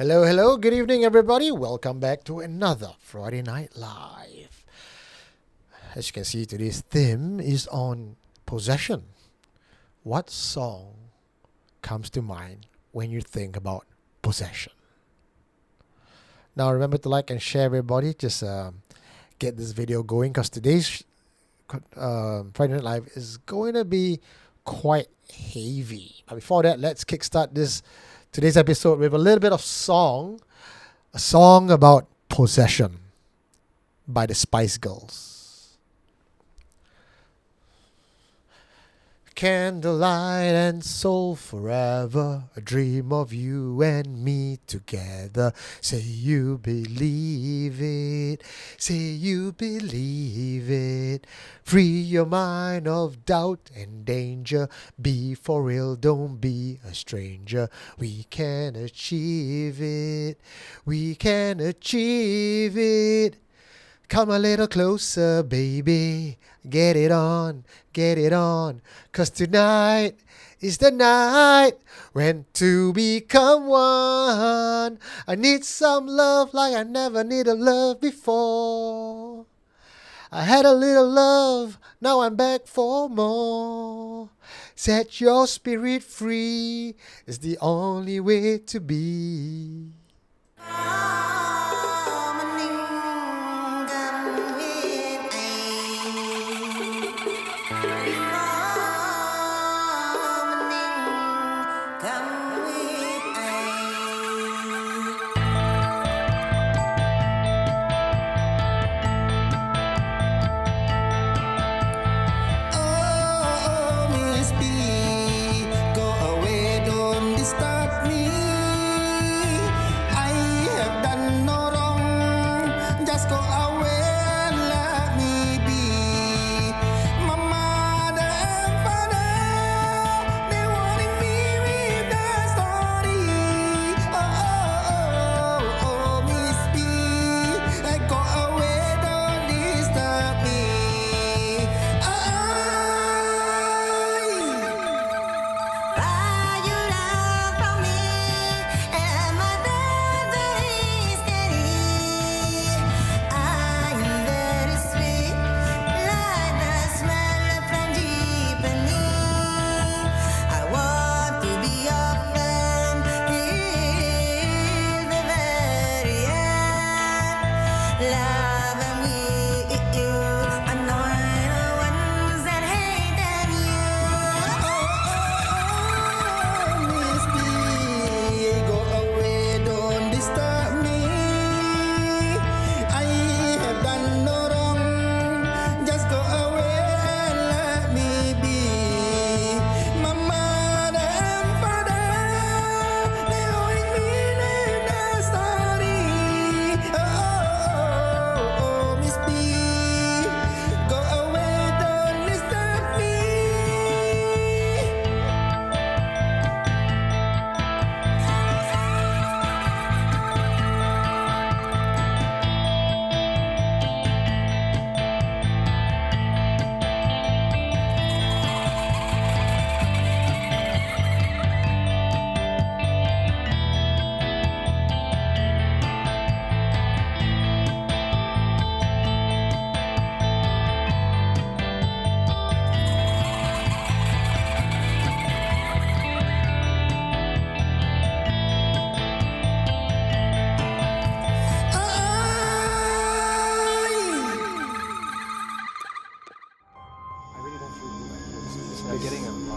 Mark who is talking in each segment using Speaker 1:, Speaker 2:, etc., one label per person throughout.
Speaker 1: Hello, hello, good evening, everybody. Welcome back to another Friday Night Live. As you can see, today's theme is on possession. What song comes to mind when you think about possession? Now, remember to like and share, everybody. Just get this video going because today's Friday Night Live is going to be quite heavy. But before that, let's kickstart today's episode with a little bit of a song about possession by the Spice Girls. Candlelight and soul forever, a dream of you and me together. Say you believe it, say you believe it. Free your mind of doubt and danger. Be for real, don't be a stranger. We can achieve it, we can achieve it. Come a little closer, baby. Get it on, get it on. 'Cause tonight is the night when two become one. I need some love like I never needed love before. I had a little love, now I'm back for more. Set your spirit free is the only way to be.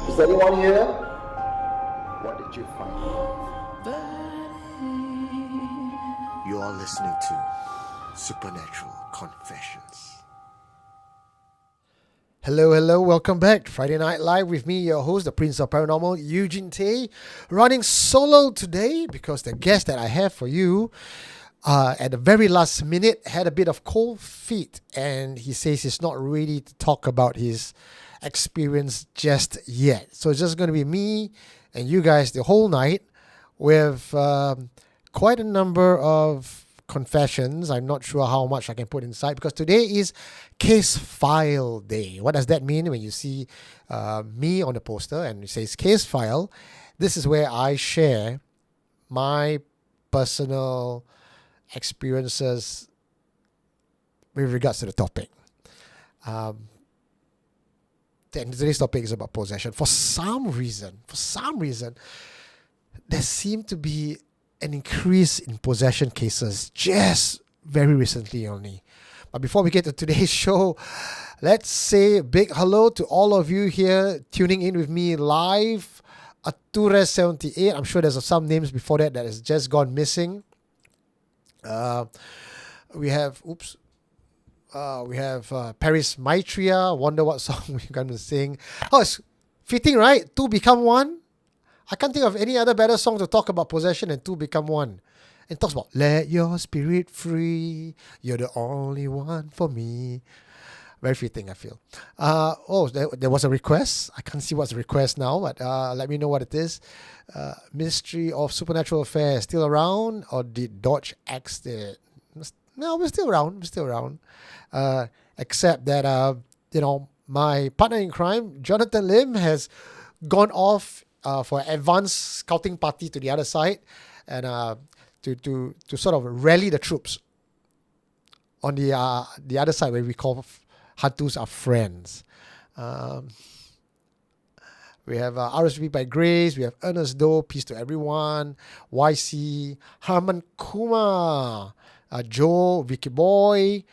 Speaker 2: Is anyone here? What did you find?
Speaker 1: You are listening to Supernatural Confessions. Hello, hello, welcome back to Friday Night Live with me, your host, the Prince of Paranormal, Eugene Tay, running solo today because the guest that I have for you at the very last minute had a bit of cold feet and he says he's not ready to talk about his experience just yet. So it's just going to be me and you guys the whole night with quite a number of confessions. I'm not sure how much I can put inside because today is case file day. What does that mean? When you see me on the poster and it says case file, this is where I share my personal experiences with regards to the topic. Today's topic is about possession. For some reason, there seemed to be an increase in possession cases just very recently only. But before we get to today's show, let's say a big hello to all of you here tuning in with me live. Atures78. I'm sure there's some names before that has just gone missing. We have Paris Maitreya. Wonder what song we're going to sing. Oh, it's fitting, right? Two become one. I can't think of any other better song to talk about possession than Two Become One. And talks about let your spirit free. You're the only one for me. Very fitting, I feel. There was a request. I can't see what's the request now, but let me know what it is. Ministry of Supernatural Affairs still around, or did Dodge axed it? No, we're still around. Except that my partner in crime, Jonathan Lim, has gone off for an advanced scouting party to the other side, and to sort of rally the troops on the other side where we call Hantus are friends. We have RSV by Grace. We have Ernest Doe, peace to everyone. YC, Harman Kumar, Joe, Vicky Boy,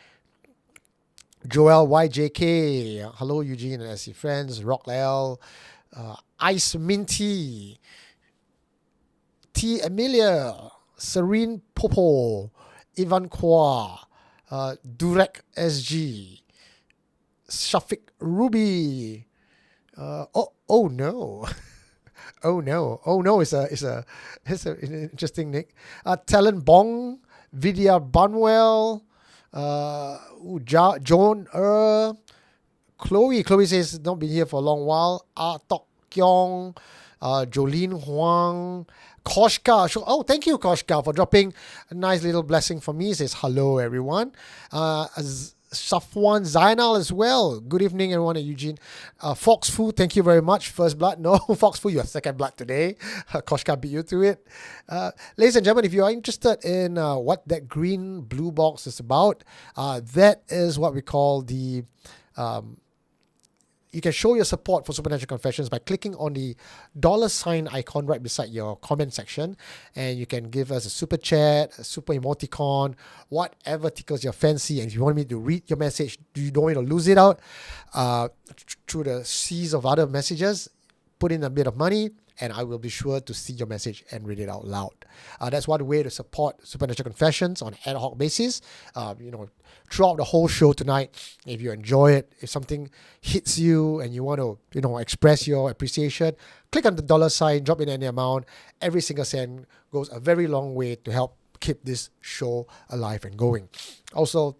Speaker 1: Joel YJK, hello Eugene and SC friends, Rocklell, Ice Minty, T Emilia, Serene Popo, Ivan Kwa, Durek SG, Shafiq Ruby. Oh no. Oh no, it's an interesting nick. Talon Bong, Vidya Bunwell, Joan Chloe says not been here for a long while. Tok Kyong, Jolene Huang, Koshka. Oh, thank you, Koshka, for dropping a nice little blessing for me. Says hello, everyone. Safwan Zainal as well. Good evening, everyone at Eugene. Fox Fu, thank you very much. First blood. No, Fox Fu, you are second blood today. Koshka beat you to it. Ladies and gentlemen, if you are interested in what that green blue box is about, that is what we call the... you can show your support for Supernatural Confessions by clicking on the $ icon right beside your comment section, and you can give us a super chat, a super emoticon, whatever tickles your fancy. And if you want me to read your message, you don't want to lose it out through the seas of other messages, put in a bit of money, and I will be sure to see your message and read it out loud. That's one way to support Supernatural Confessions on an ad hoc basis. Throughout the whole show tonight, if you enjoy it, if something hits you and you want to, express your appreciation, click on the $, drop in any amount. Every single cent goes a very long way to help keep this show alive and going. Also,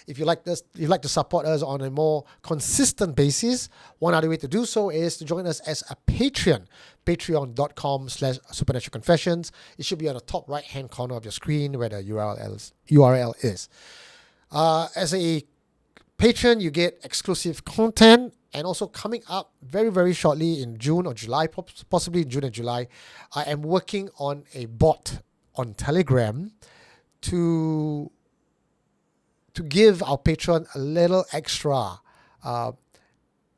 Speaker 1: if you like to support us on a more consistent basis, one other way to do so is to join us as a Patreon. Patreon.com/Supernatural Confessions. It should be on the top right hand corner of your screen where the URL is. As a patron, you get exclusive content, and also coming up very, very shortly in June or July, possibly in June and July, I am working on a bot on Telegram to give our patron a little extra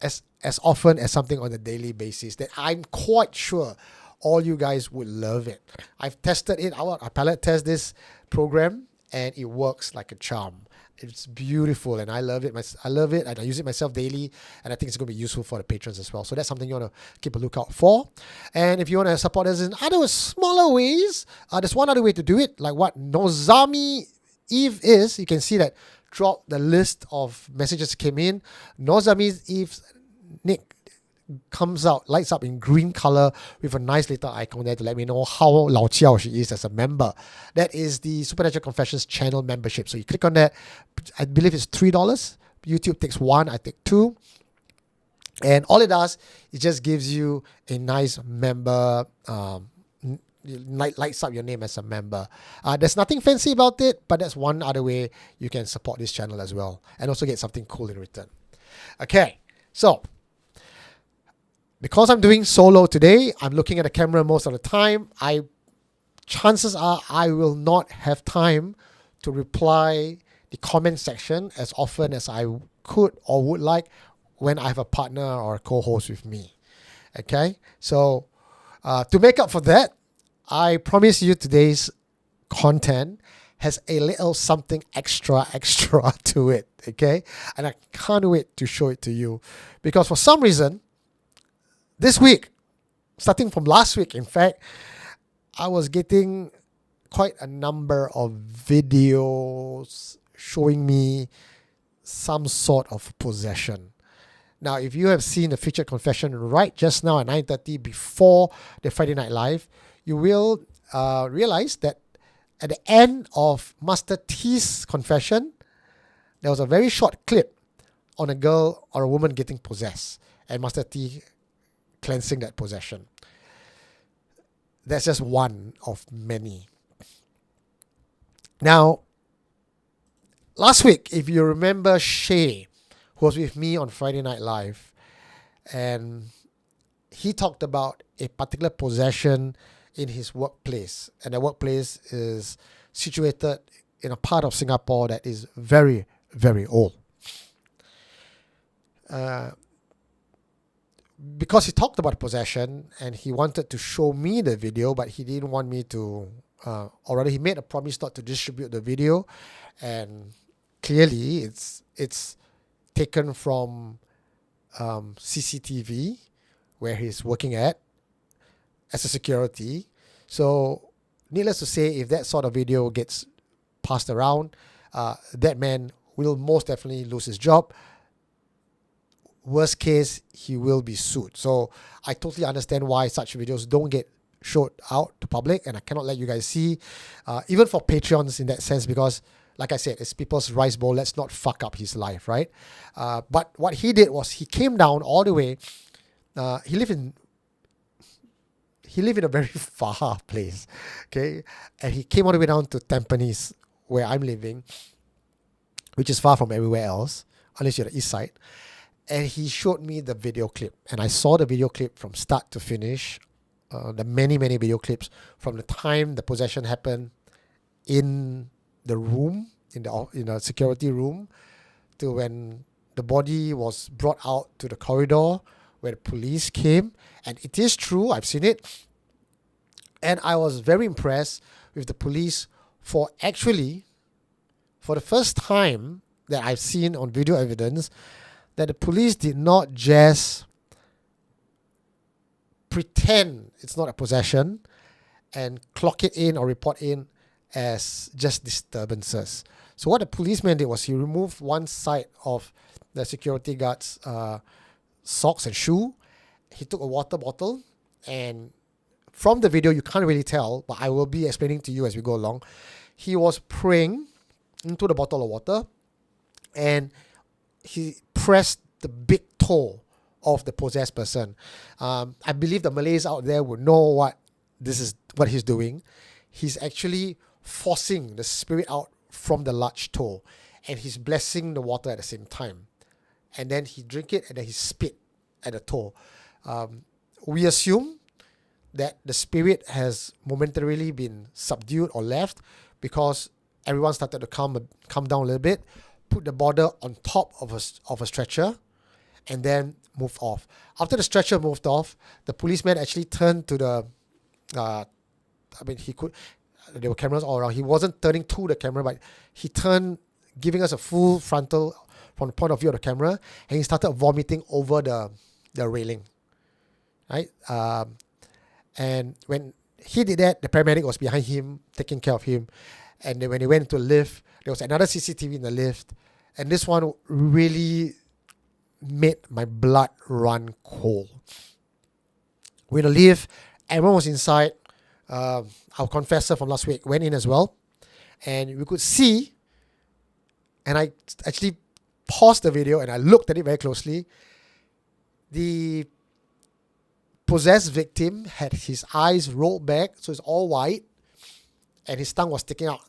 Speaker 1: as often as something on a daily basis that I'm quite sure all you guys would love it. I've tested it out. I pilot test this program and it works like a charm. It's beautiful and I love it. I love it and I use it myself daily, and I think it's going to be useful for the patrons as well. So that's something you want to keep a lookout for. And if you want to support us in other smaller ways, there's one other way to do it, like what Nozami Eve is. You can see that throughout the list of messages came in, Nozami Eve's nick lights up in green color with a nice little icon there to let me know how lao chiao she is as a member. That is the Supernatural Confessions channel membership. So you click on that. I believe it's $3. YouTube takes $1, I take $2. And all it does, it just gives you a nice member, lights up your name as a member. There's nothing fancy about it, but that's one other way you can support this channel as well and also get something cool in return. Okay, so because I'm doing solo today, I'm looking at the camera most of the time. I chances are I will not have time to reply the comment section as often as I could or would like when I have a partner or a co-host with me. Okay, so to make up for that, I promise you today's content has a little something extra to it. Okay, and I can't wait to show it to you, because for some reason this week, starting from last week, in fact, I was getting quite a number of videos showing me some sort of possession. Now, if you have seen the featured confession right just now at 9:30 before the Friday Night Live, you will realize that at the end of Master T's confession, there was a very short clip on a girl or a woman getting possessed and Master T cleansing that possession. That's just one of many. Now, last week, if you remember Shay, who was with me on Friday Night Live, and he talked about a particular possession in his workplace, and the workplace is situated in a part of Singapore that is very, very old. Because he talked about possession and he wanted to show me the video, but he didn't want me to, or rather he made a promise not to distribute the video, and clearly it's taken from CCTV where he's working at as a security. So needless to say, if that sort of video gets passed around, that man will most definitely lose his job. Worst case, he will be sued. So I totally understand why such videos don't get showed out to public, and I cannot let you guys see, even for Patreons in that sense, because like I said, it's people's rice bowl. Let's not fuck up his life, right? But what he did was he came down all the way. He lived in a very far place, okay? And he came all the way down to Tampines, where I'm living, which is far from everywhere else, unless you're the east side. And he showed me the video clip, and I saw the video clip from start to finish, the many video clips from the time the possession happened in the room, in the security room, to when the body was brought out to the corridor where the police came. And it is true, I've seen it, and I was very impressed with the police for actually, for the first time that I've seen on video evidence, that the police did not just pretend it's not a possession and clock it in or report in as just disturbances. So what the policeman did was he removed one side of the security guard's socks and shoe. He took a water bottle, and from the video you can't really tell, but I will be explaining to you as we go along. He was praying into the bottle of water, and he pressed the big toe of the possessed person. I believe the Malays out there would know what he's doing. He's actually forcing the spirit out from the large toe, and he's blessing the water at the same time. And then he drink it, and then he spit at the toe. We assume that the spirit has momentarily been subdued or left, because everyone started to calm down a little bit, put the bottle on top of a stretcher, and then move off. After the stretcher moved off, the policeman actually turned to the, there were cameras all around. He wasn't turning to the camera, but he turned, giving us a full frontal from the point of view of the camera, and he started vomiting over the railing, right? And when he did that, the paramedic was behind him, taking care of him. And then when he went to the lift, there was another CCTV in the lift, and this one really made my blood run cold. When the lift, everyone was inside. Our confessor from last week went in as well, and we could see, and I actually paused the video and I looked at it very closely. The possessed victim had his eyes rolled back, so it's all white, and his tongue was sticking out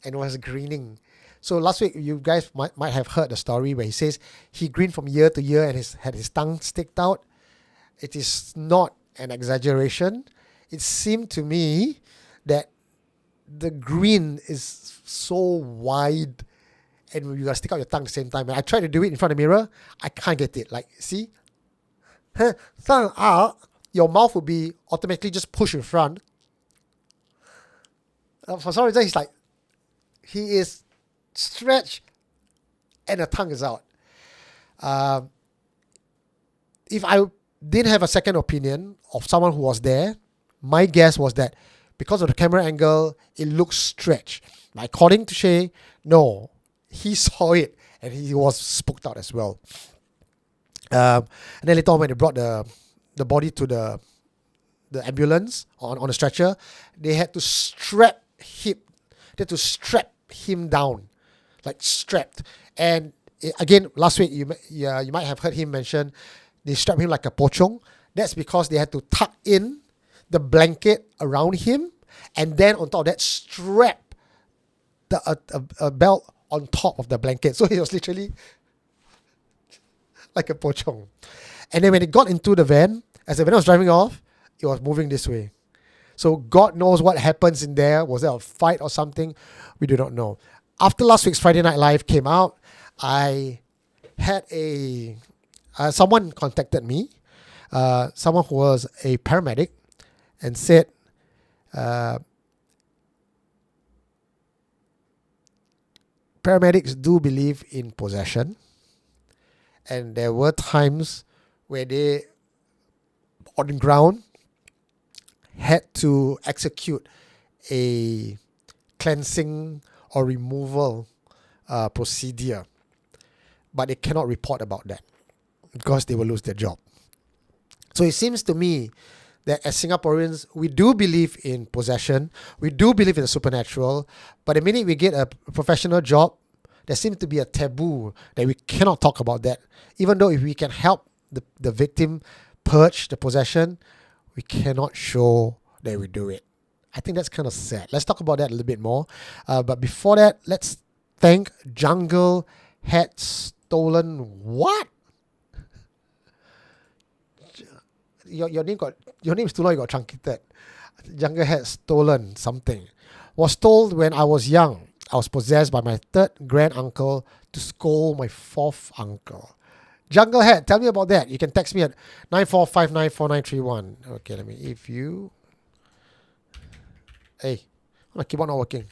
Speaker 1: and was grinning. So last week, you guys might have heard the story where he says he grinned from ear to ear and had his tongue sticked out. It is not an exaggeration. It seemed to me that the green is so wide and you gotta stick out your tongue at the same time. And I tried to do it in front of the mirror. I can't get it. Like, see? Tongue out. Your mouth will be automatically just pushed in front. For some reason, he is stretched and the tongue is out. If I didn't have a second opinion of someone who was there, my guess was that because of the camera angle, it looks stretched. But according to Shay, no, he saw it and he was spooked out as well. And then later on, when they brought the body to the ambulance on a stretcher, they had to strap him down, like strapped. And again, last week you might have heard him mention they strapped him like a pocong. That's because they had to tuck in the blanket around him, and then on top of that strap a belt on top of the blanket. So he was literally like a pocong. And then when it got into the van, as the van was driving off, it was moving this way. So God knows what happens in there. Was there a fight or something? We do not know. After last week's Friday Night Live came out, I had someone contacted me, someone who was a paramedic, and said, paramedics do believe in possession, and there were times where they, on the ground, had to execute a cleansing or removal procedure, but they cannot report about that because they will lose their job. So it seems to me that as Singaporeans, we do believe in possession, we do believe in the supernatural, but the minute we get a professional job, there seems to be a taboo that we cannot talk about that. Even though if we can help the victim purge the possession, we cannot show that we do it. I think that's kind of sad. Let's talk about that a little bit more. But before that, let's thank Jungle Had Stolen What? Your name is too long, you got truncated. Jungle Had Stolen something. Was told when I was young, I was possessed by my third grand uncle to scold my fourth uncle. Jungle Head, tell me about that. You can text me at 94594931. Okay, Hey, my keyboard not working.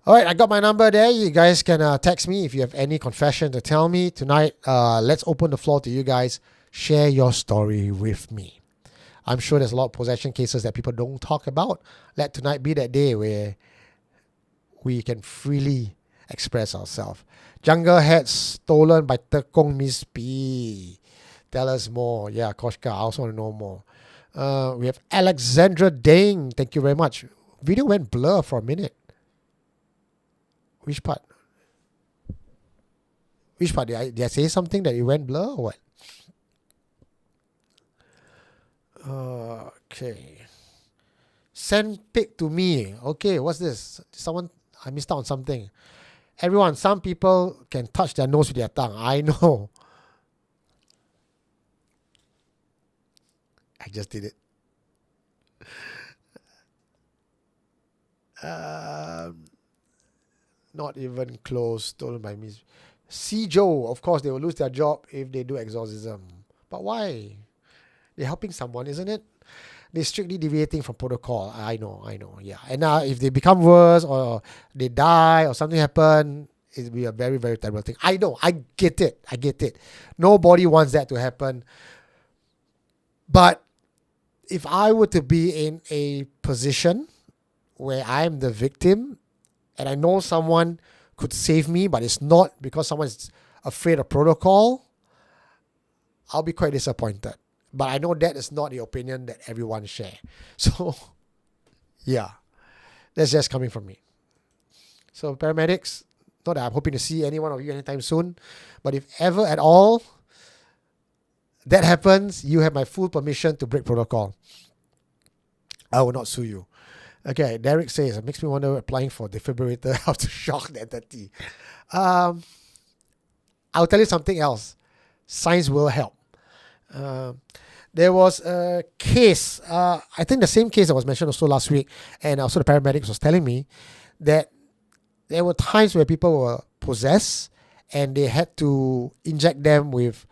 Speaker 1: All right, I got my number there. You guys can text me if you have any confession to tell me. Tonight, let's open the floor to you guys. Share your story with me. I'm sure there's a lot of possession cases that people don't talk about. Let tonight be that day where we can freely express ourselves. Jungle Had Stolen by Tekong Miss P. Tell us more. Yeah, Koshka, I also want to know more. We have Alexandra Ding. Thank you very much. Video went blur for a minute. Which part? Did I say something that it went blur or what? Okay. Send pic to me. Okay, what's this? I missed out on something. Everyone, some people can touch their nose with their tongue. I know. I just did it. Not even close. Stolen by me. C. Joe, of course, they will lose their job if they do exorcism. But why? They're helping someone, isn't it? They're strictly deviating from protocol. I know, yeah. And now if they become worse or they die or something happen, it will be a very, very terrible thing. I know, I get it. Nobody wants that to happen. But if I were to be in a position where I'm the victim and I know someone could save me, but it's not because someone's afraid of protocol, I'll be quite disappointed. But I know that is not the opinion that everyone share. So, yeah, that's just coming from me. So, paramedics, not that I'm hoping to see any one of you anytime soon, but if ever at all, that happens, you have my full permission to break protocol. I will not sue you. Okay, Derek says, it makes me wonder applying for defibrillator how to shock the entity. I'll tell you something else. Science will help. There was a case, I think the same case that was mentioned also last week, and also the paramedics was telling me that there were times where people were possessed and they had to inject them with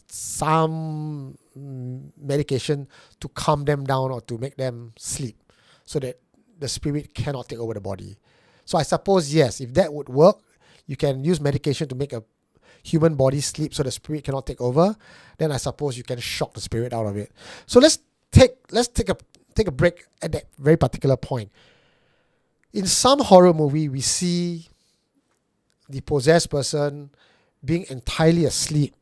Speaker 1: some medication to calm them down or to make them sleep so that the spirit cannot take over the body. So I suppose, yes, if that would work, you can use medication to make a human body sleep so the spirit cannot take over, then I suppose you can shock the spirit out of it. So let's take a break at that very particular point. In some horror movie, we see the possessed person being entirely asleep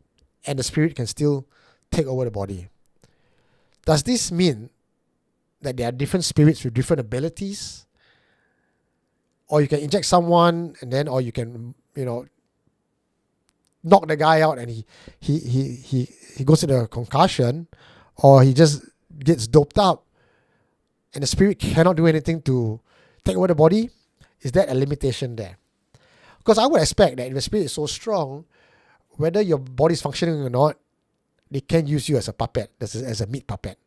Speaker 1: and the spirit can still take over the body. Does this mean that there are different spirits with different abilities? Or you can inject someone and then, or you can, knock the guy out and he goes into a concussion, or he just gets doped up and the spirit cannot do anything to take over the body. Is that a limitation there? Because I would expect that if the spirit is so strong, whether your body is functioning or not, they can use you as a puppet, as a meat puppet.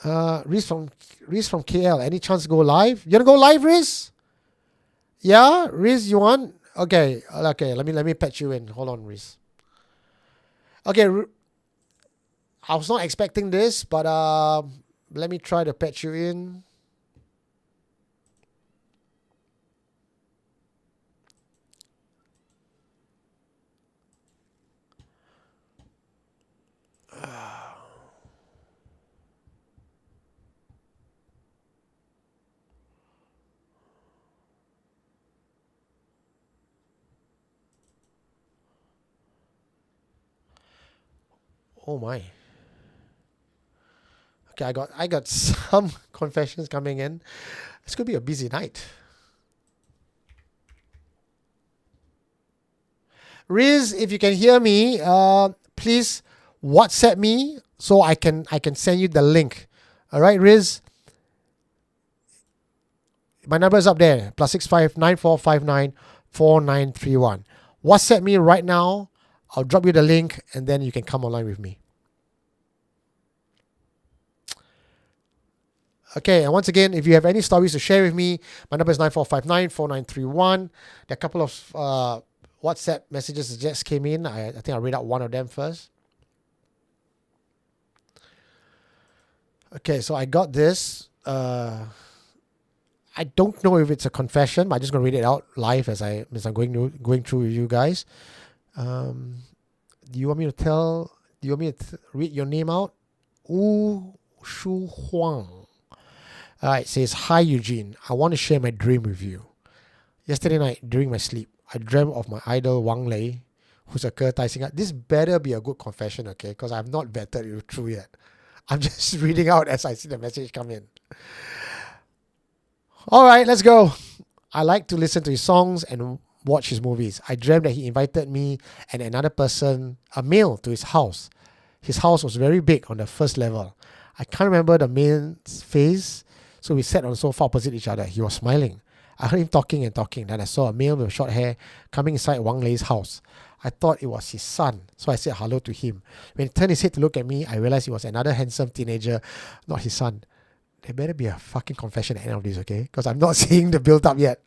Speaker 1: Riz from KL, any chance to go live? You want to go live, Riz? Yeah, Riz, you want? Okay. Let me patch you in. Hold on, Riz. Okay, I was not expecting this, but let me try to patch you in. Oh my. Okay, I got some confessions coming in. It's gonna be a busy night. Riz, if you can hear me, please WhatsApp me so I can send you the link. All right, Riz. My number is up there. +65 9459 4931. WhatsApp me right now. I'll drop you the link and then you can come online with me. Okay, and once again, if you have any stories to share with me, my number is 9459 4931. There are a couple of WhatsApp messages that just came in. I think I'll read out one of them first. Okay, so I got this. I don't know if it's a confession, but I'm just going to read it out live as I'm going through with you guys. Do you want me to read your name out? Wu Shu Huang. It says, hi Eugene, I want to share my dream with you. Yesterday night, during my sleep, I dreamt of my idol Wang Lei, who's a Ke Singer. This better be a good confession, okay? Because I've not vetted you through yet. I'm just reading out as I see the message come in. All right, let's go. I like to listen to his songs and watch his movies. I dreamt that he invited me and another person, a male, to his house. His house was very big on the first level. I can't remember the man's face, so we sat on the sofa opposite each other. He was smiling. I heard him talking and talking. Then I saw a male with short hair coming inside Wang Lei's house. I thought it was his son, so I said hello to him. When he turned his head to look at me, I realized he was another handsome teenager, not his son. There better be a fucking confession at the end of this, okay? Because I'm not seeing the build-up yet.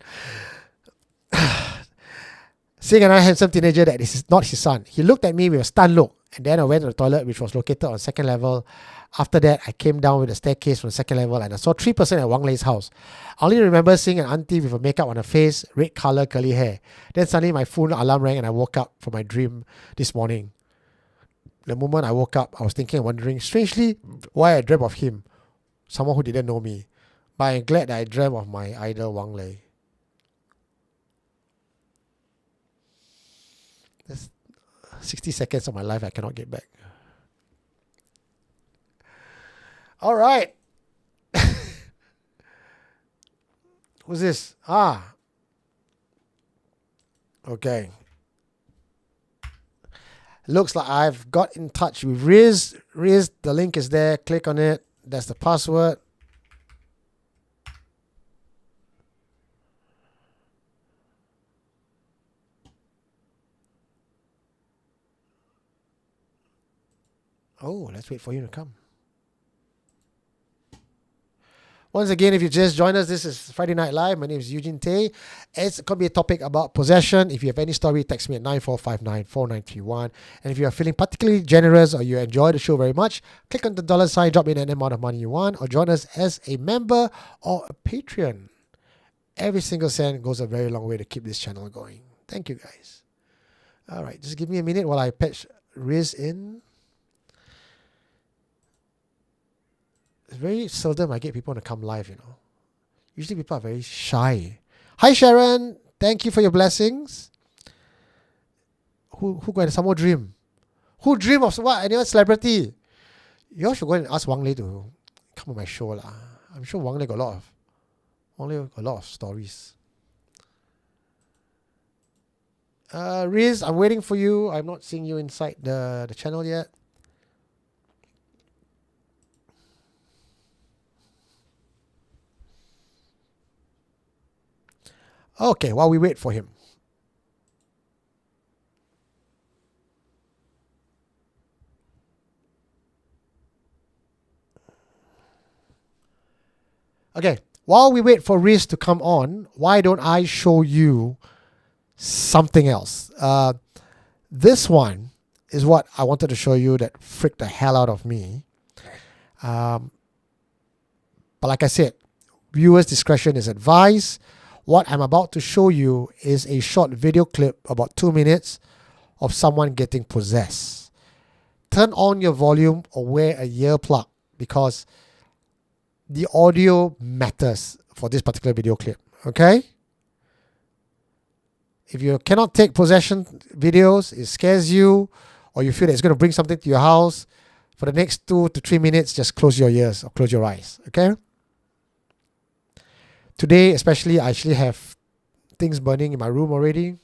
Speaker 1: Seeing another handsome teenager that this is not his son. He looked at me with a stunned look, and then I went to the toilet, which was located on the second level. After that, I came down with a staircase from the second level, and I saw 3 persons at Wang Lei's house. I only remember seeing an auntie with a makeup on her face, red color, curly hair. Then suddenly my phone alarm rang, and I woke up from my dream this morning. The moment I woke up, I was thinking and wondering, strangely, why I dreamt of him. Someone who didn't know me. But I'm glad that I dreamt of my idol Wang Lei. That's 60 seconds of my life I cannot get back. All right. Who's this? Okay. Looks like I've got in touch with Riz. Riz, the link is there. Click on it. That's the password. Oh, let's wait for you to come. Once again, if you just joined us, this is Friday Night Live. My name is Eugene Tay. It's going to be a topic about possession. If you have any story, text me at 94594931. And if you are feeling particularly generous or you enjoy the show very much, click on the $sign, drop in any amount of money you want, or join us as a member or a Patreon. Every single cent goes a very long way to keep this channel going. Thank you, guys. All right, just give me a minute while I patch Riz in. It's very seldom I get people to come live, Usually people are very shy. Hi, Sharon. Thank you for your blessings. Who got some more dream? Who dream of what? Any celebrity? You all should go and ask Wang Lei to come on my show. Lah. I'm sure Wang Lei got a lot of stories. Riz, I'm waiting for you. I'm not seeing you inside the channel yet. Okay, while we wait for him. Okay, while we wait for Riz to come on, why don't I show you something else? This one is what I wanted to show you that freaked the hell out of me. But like I said, viewers' discretion is advised. What I'm about to show you is a short video clip, about 2 minutes, of someone getting possessed. Turn on your volume or wear a earplug because the audio matters for this particular video clip, okay? If you cannot take possession videos, it scares you, or you feel that it's going to bring something to your house, for the next 2 to 3 minutes, just close your ears or close your eyes, okay? Today, especially, I actually have things burning in my room already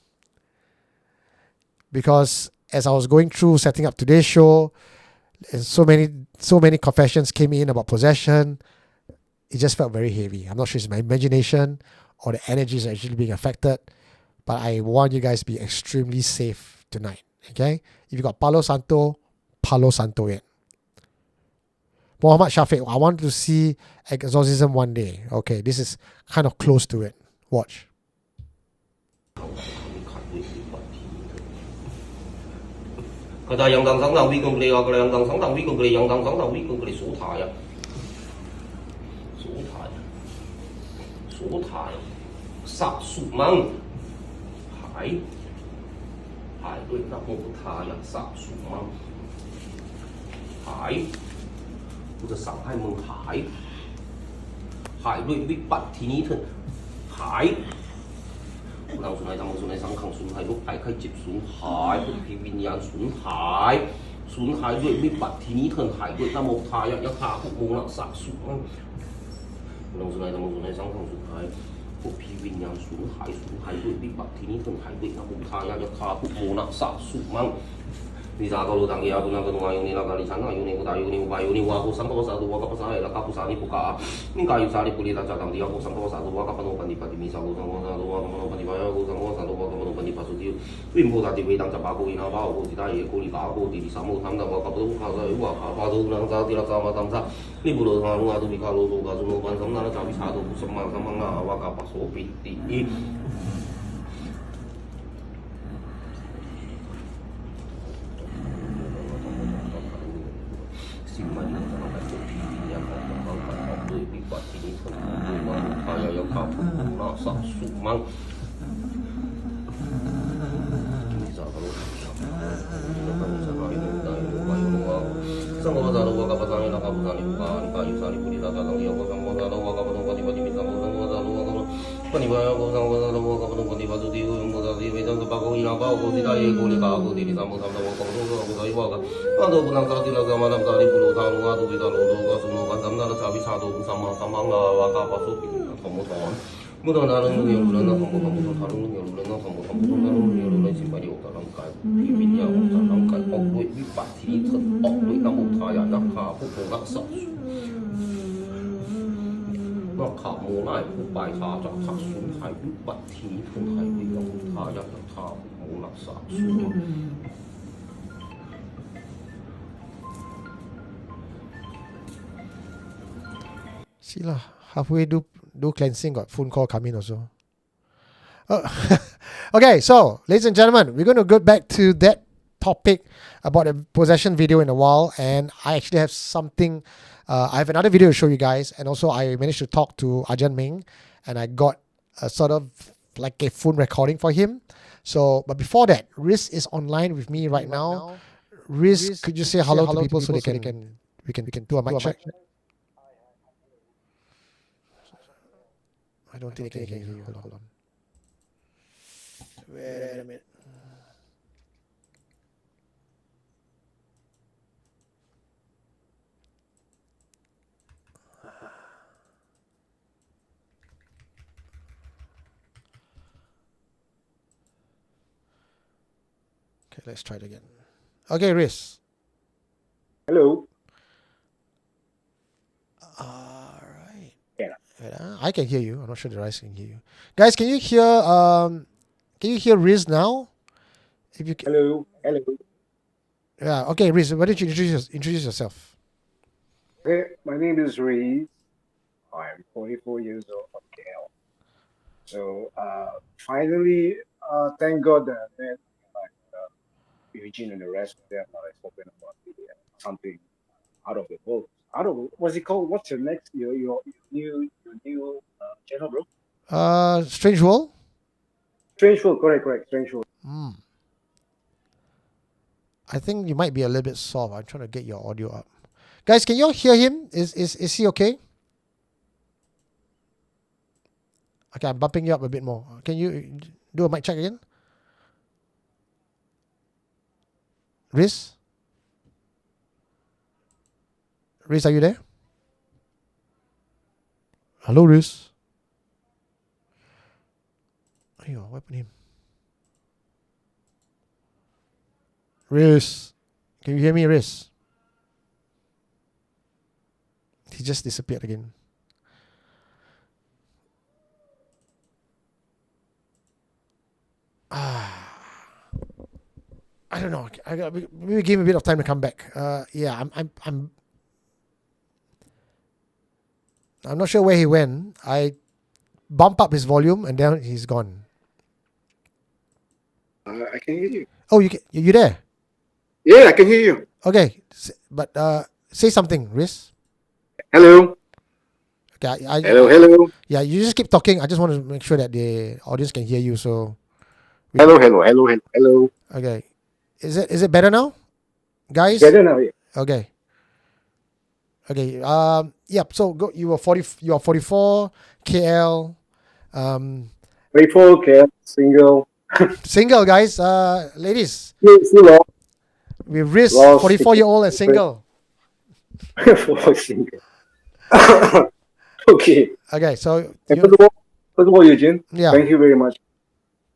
Speaker 1: because as I was going through setting up today's show, and so many confessions came in about possession, it just felt very heavy. I'm not sure if it's my imagination or the energies are actually being affected, but I want you guys to be extremely safe tonight, okay? If you got Palo Santo it. Muhammad Shafiq, I want to see exorcism one day. Okay, this is kind of close to it. Watch.
Speaker 3: Của Sẵn hai mừng hải hải đuôi bị bắt thì ní thân hải nào xuống này thằng xuống này sang khẳng xuống hải lúc hải khai chịp xuống hải lúc thì bình nhãn xuống hải đuôi bị bắt thì ní thân hải đuôi ta một thai ya thả cũng mông nặng sạc xuống nào xuống này sang khẳng xuống hải lúc thì bình nhãn xuống hải đuôi bị bắt thì ní thân hải đuôi ta một thai ya thả cũng mông nặng sạc xuống Ni sa ka lu tang ya tu na ka tunga yung ni na ka li chan na yung ni ko ta yung ni ba yung ni wa ko sam pa sa tu wa ka pa sa la ka pu sa ni pu ka ni ka yu sa ni pu li ta cha tam dia ko sam pa sa tu wa ka pa no pa ni pa ti mi sa ko sa ko sa tu wa ka no pa ni ba ya ko sa ko sa tu wa ka no pa ni pa su ti wi mo ta ti wi tang cha ba ko ina ba ko ti ta ye ko li ka ko ti sa mo tham da wa ka pu ka sa yu wa ka pa tu na sa ti la sa ma tam sa ni bu lo ha lu nga tu bi ka lo ka su no ban sam na la cha bi sa tu sam ma na wa ka pa so pi ti sạc sụp măng sang ko sa luwa ka pa sa ni na ka pa ni ka ni ka yu sa ni pu ni sa ka ni ko sang ko sa luwa ka pa no ka ti pa ti mi sang ko sang ko sa luwa ka pa ni ba ko sang ko sa luwa ka pa no ka ti pa su ti ko mo sa ti me sang pa ko ina pa ko ti ta ye ko ni ka ko ti ni sa mo sa luwa ka ko sa yu ka ka do bu nang sa ti la ka ma nam sa ni pu lo sa luwa tu ti ka lo do ka su no ka sam na la sa bi sa do bu sa ma nga wa ka pa su pi ka mo thon Mưa nào nó nhiều lần nó không có darum darum 前咪有個人解，偏偏有個人解，惡劣於白天特惡劣那無他呀，那卡不可那殺樹，那卡無奈不敗他就卡損害於白天特係會那無他呀，那卡無那殺樹。
Speaker 1: See lah, halfway do cleansing, got phone call coming also. Okay, so ladies and gentlemen, we're going to go back to that topic about a possession video in a while, and I actually have something. I have another video to show you guys, and also I managed to talk to Ajarn Meng, and I got a sort of like a phone recording for him. So, but before that, Riz is online with me right now. Riz, could you say hello to people so we can do a mic check? I don't think they can hear you. Hold on. Wait a minute. Okay, let's try it again. Okay, Riz.
Speaker 4: Hello.
Speaker 1: Alright.
Speaker 4: Yeah.
Speaker 1: I can hear you. I'm not sure the guys can hear you. Guys, can you hear Riz now? If you can.
Speaker 4: Hello. Hello.
Speaker 1: Yeah, okay, Riz, why don't you introduce yourself?
Speaker 4: Okay, my name is Reed. I'm 44 years old from KL. So finally, thank God that Eugene and the rest of them are spoken about something out of the world. What's it called? What's your next your new channel, bro?
Speaker 1: Strange World?
Speaker 4: Strange World, correct. Strange World.
Speaker 1: I think you might be a little bit soft. I'm trying to get your audio up. Guys, can you all hear him? Is he okay? Okay, I'm bumping you up a bit more. Can you do a mic check again? Riz? Riz, are you there? Hello, Riz. Ayo, what happened to him? Riz, can you hear me, Riz? He just disappeared again. I don't know. Maybe give him a bit of time to come back. Yeah, I'm not sure where he went. I bump up his volume and then he's gone.
Speaker 4: I can hear you.
Speaker 1: Oh, you there?
Speaker 4: Yeah, I can hear you.
Speaker 1: Okay, but say something, Riz.
Speaker 4: Hello.
Speaker 1: Okay,
Speaker 4: Hello.
Speaker 1: Yeah, you just keep talking. I just want to make sure that the audience can hear you. So.
Speaker 4: Hello.
Speaker 1: Okay, is it better now, guys?
Speaker 4: Better now. Yeah.
Speaker 1: Okay. Yep. So go. You are 44 KL.
Speaker 4: 24, okay, single.
Speaker 1: Single, guys. Ladies.
Speaker 4: Still lost.
Speaker 1: We risk 44-year-old and single.
Speaker 4: Single. Okay.
Speaker 1: Okay. So.
Speaker 4: First of all, Eugene.
Speaker 1: Yeah.
Speaker 4: Thank you very much.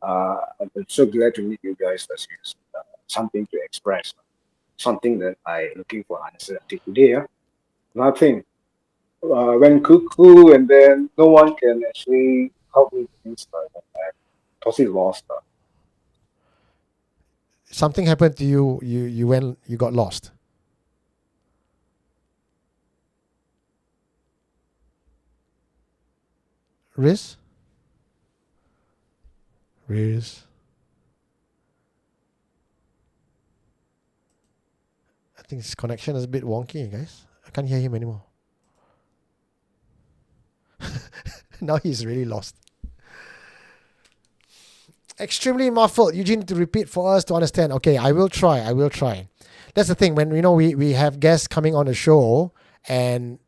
Speaker 4: I'm so glad to meet you guys. That's something to express, something that I'm looking for answer today. Yeah? Nothing. When cuckoo and then no one can actually help me things like that. Totally lost.
Speaker 1: Something happened to you. You got lost. Riz. I think his connection is a bit wonky, guys. I can't hear him anymore. Now he's really lost. Extremely muffled. Eugene, to repeat for us to understand. Okay, I will try. That's the thing. When we have guests coming on the show, and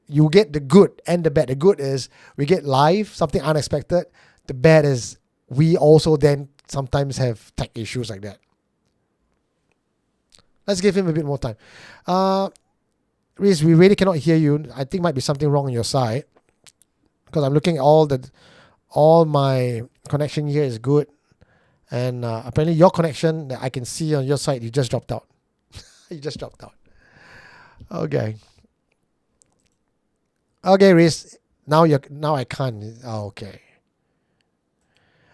Speaker 1: you get the good and the bad. The good is we get live, something unexpected. The bad is we also then sometimes have tech issues like that. Let's give him a bit more time. Riz, we really cannot hear you. I think might be something wrong on your side, because I'm looking at all my connection here is good, And apparently your connection that I can see on your side, you just dropped out. You just dropped out. Okay. Okay, Riz. Now I can't. Oh, okay.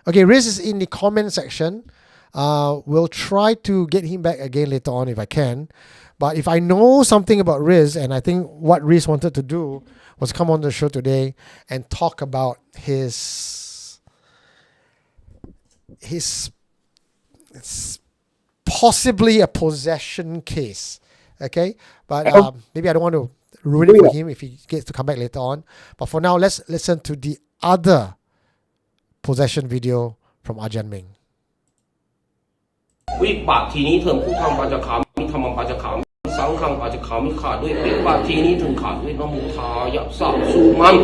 Speaker 1: Okay, Riz is in the comment section. We'll try to get him back again later on if I can. But if I know something about Riz, and I think what Riz wanted to do was come on the show today and talk about his possibly a possession case. Okay, but maybe I don't want to ruin it for him if he gets to come back later on. But for now, let's listen to the other possession video from Ajarn Meng.
Speaker 3: วิบัติทีนี้เถิงผู้ทำปัจจคามิธรรมปัจจคามิสังฆังปัจจคามิขาดด้วยวิบัติทีนี้ถึงขาดด้วยนโมทายะสัพสุมัน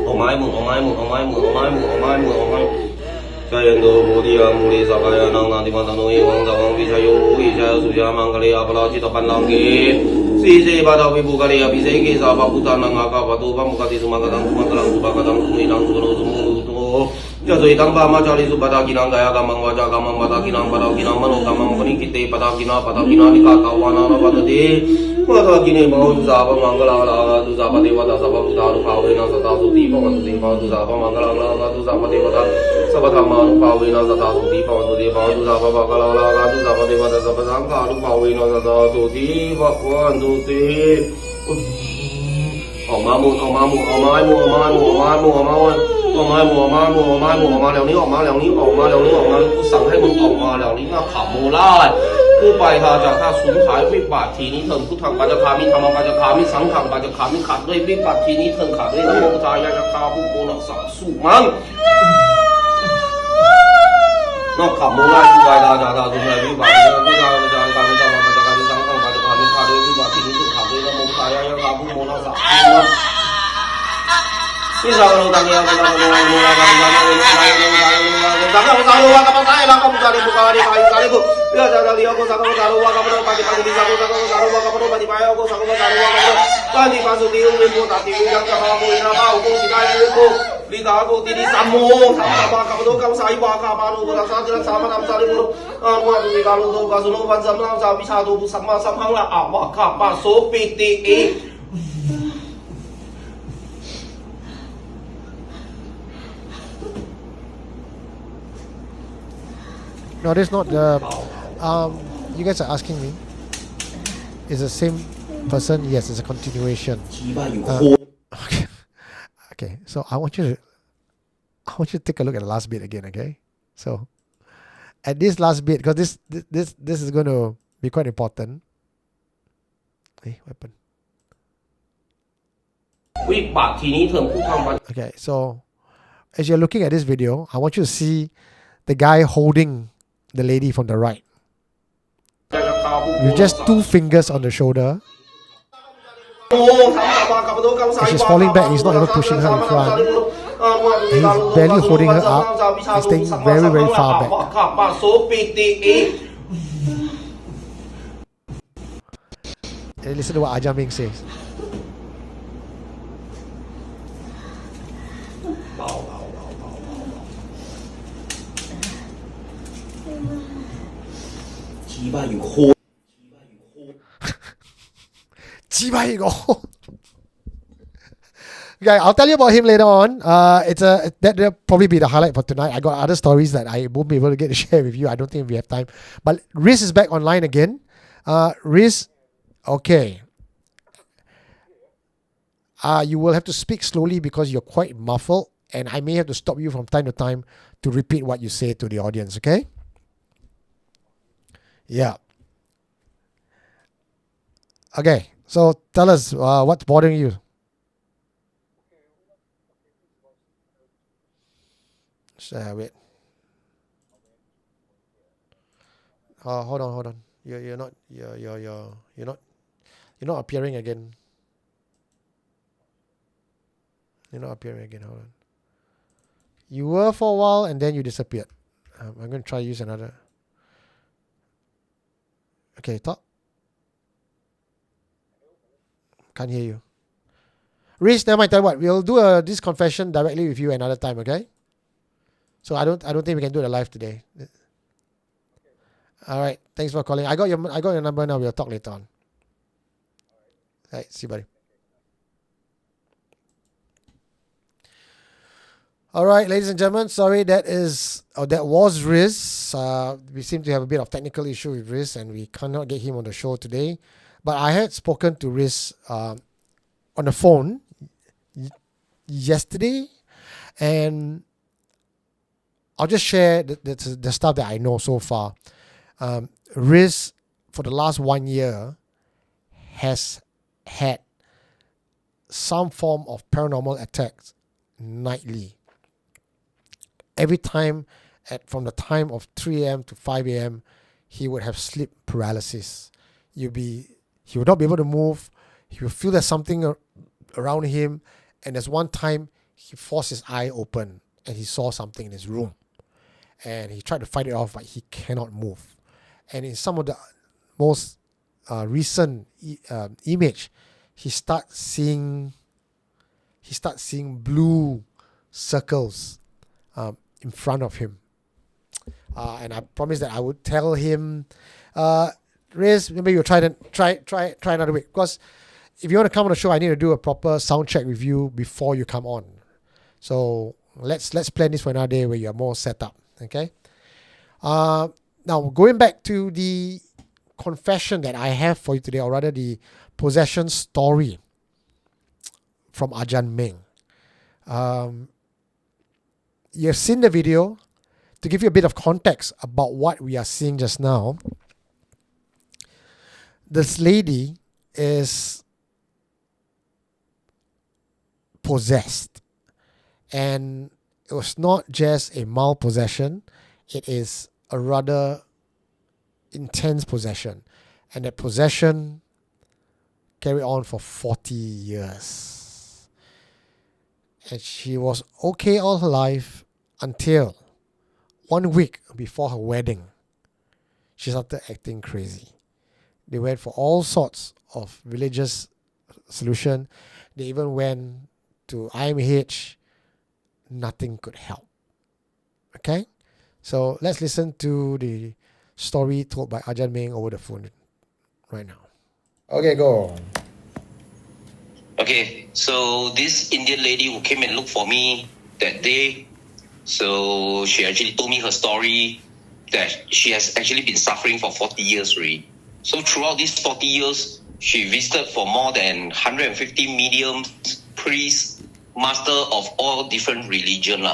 Speaker 3: เอาไม้มึงเอาไม้มึงเอาไม้มึงเอาไม้มึงเอาไม้มึงเอาไม้ใจเย็นโตโพธิยามุนีสัพพะยานังนาติมันตโนเอวังสัพพังวิชโยวิชยสุยามังคะเลอปราจิตปันนังเกสีเสบาดาวิบุคะเลอภิเสเกสาภพุทธานังอากาปโตพะมุขติสุมากังสุมังกลังสุภะกังสุมินังสุโรสุมุโต Jazoi tangpa macari su padakinang gaya gamang waja gamang padakinang padakinang mano gamang panikite padakina padakina nikata wana rabadade padakine mau tu sapa mangala la tu sapa devata sapa putaru pawena sata suti pawantu deva tu sapa mangala la tu sapa devata sapa dhamma pawena sata suti pawantu deva tu sapa mangala la tu sapa devata sapa sangha pawena sata suti pawantu te ออกมาหมุนออกมาหมุนออกมาหมุนออกมาหมุนออกมาหมุนออกมาหมุนออกมาหมุนออกมาหมุนออกมาหมุนออกมาแล้วนี้ออกมาแล้วนี้ออกมาแล้วนี้ออกมากูสั่งให้มึงออกมาแล้วนี้มาขับโมล่าผู้ไปทาจากท่าสูญหายวิบัติทีนี้เถิงพุทธังปัจจคามิธรรมปัจจคามิสังฆังปัจจคามิขาดด้วยวิบัติทีนี้เถิงขาดด้วยนโมทายะคาผู้โมนักสังสุมังนอกขับโมล่าผู้ไปทาจากท่าสูญหายวิบัติผู้ทาจากการเป็นธรรมปัจจคามิสังฆังปัจจคามิขาดด้วยวิบัติทีนี้เถิงขาดด้วยนโมทายะคาผู้โมนักสังสุมัง Ini sama lu tadi yang kita mulai jangan taruh uang kamu saya lah kamu cari buka di kayu kali bu ya jangan lihat aku sangat taruh uang kamu pagi-pagi di sana taruh uang kamu pagi-pagi aku sangat taruh uang kamu pagi masuk di rumah mu tadi yang kamu ini apa aku sudah itu lihat aku di samu sama kamu saya bawa kamu rasa tidak sama nama saya bu aku di kalau tu kalau nu pan sama saya bisa tu sama sama lah awak kapal sopiti
Speaker 1: No, this is not the. You guys are asking me. Is the same person? Yes, it's a continuation. Okay. Okay. So I want you to take a look at the last bit again. Okay. So at this last bit, because this is going to be quite important. Hey, what happened? Okay. So as you're looking at this video, I want you to see the guy holding the lady from the right with just 2 fingers on the shoulder. And she's falling back. He's not even pushing her in front. And he's barely holding her up. He's staying very, very far back. And listen to what Ajarn Meng says. Okay, I'll tell you about him later on. That'll probably be the highlight for tonight. I got other stories that I won't be able to get to share with you. I don't think we have time. But Riz is back online again. Riz, okay. You will have to speak slowly because you're quite muffled, and I may have to stop you from time to time to repeat what you say to the audience. Okay? Yeah. Okay, so tell us what's bothering you. Wait. Hold on. You're not appearing again. You're not appearing again. Hold on. You were for a while and then you disappeared. I'm going to try to use another. Okay, talk. Can't hear you. Riz, never mind. Tell you what, we'll do this confession directly with you another time, okay? So I don't think we can do the live today. All right. Thanks for calling. I got your number now. We'll talk later on. All right. See you, buddy. All right, ladies and gentlemen. Sorry, that was Riz. We seem to have a bit of technical issue with Riz, and we cannot get him on the show today. But I had spoken to Riz on the phone yesterday, and I'll just share the stuff that I know so far. Riz, for the last 1 year, has had some form of paranormal attacks nightly. Every time, from the time of 3 a.m. to 5 a.m., he would have sleep paralysis. He would not be able to move. He would feel there's something around him. And there's one time he forced his eye open and he saw something in his room. And he tried to fight it off, but he cannot move. And in some of the most recent image, he starts seeing blue circles in front of him. And I promised that I would tell him, Riz, maybe you'll try another week. Because if you want to come on the show, I need to do a proper sound check with you before you come on. So let's plan this for another day where you're more set up. Okay. Now going back to the confession that I have for you today, or rather the possession story from Ajarn Meng. You've seen the video. To give you a bit of context about what we are seeing just now, this lady is possessed, and it was not just a mild possession, it is a rather intense possession, and that possession carried on for 40 years. And she was okay all her life until 1 week before her wedding, she started acting crazy. They went for all sorts of religious solution. They even went to IMH. Nothing could help. Okay? So let's listen to the story told by Ajarn Meng over the phone right now. Okay, go.
Speaker 3: Okay, so this Indian lady who came and looked for me that day, so she actually told me her story that she has actually been suffering for 40 years already. So throughout these 40 years, she visited for more than 150 mediums, priests, master of all different religion.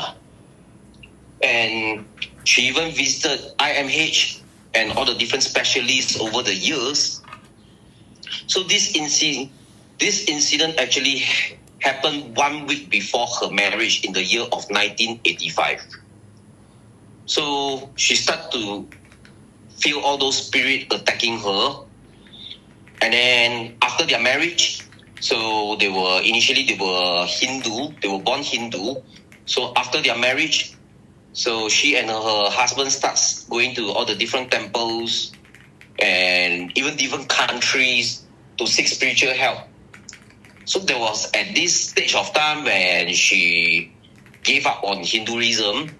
Speaker 3: And she even visited IMH and all the different specialists over the years. So this incident actually happened 1 week before her marriage in the year of 1985. So she started to feel all those spirits attacking her. And then after their marriage, so they were Hindu, they were born Hindu. So after their marriage, so she and her husband starts going to all the different temples and even different countries to seek spiritual help. So there was at this stage of time when she gave up on Hinduism.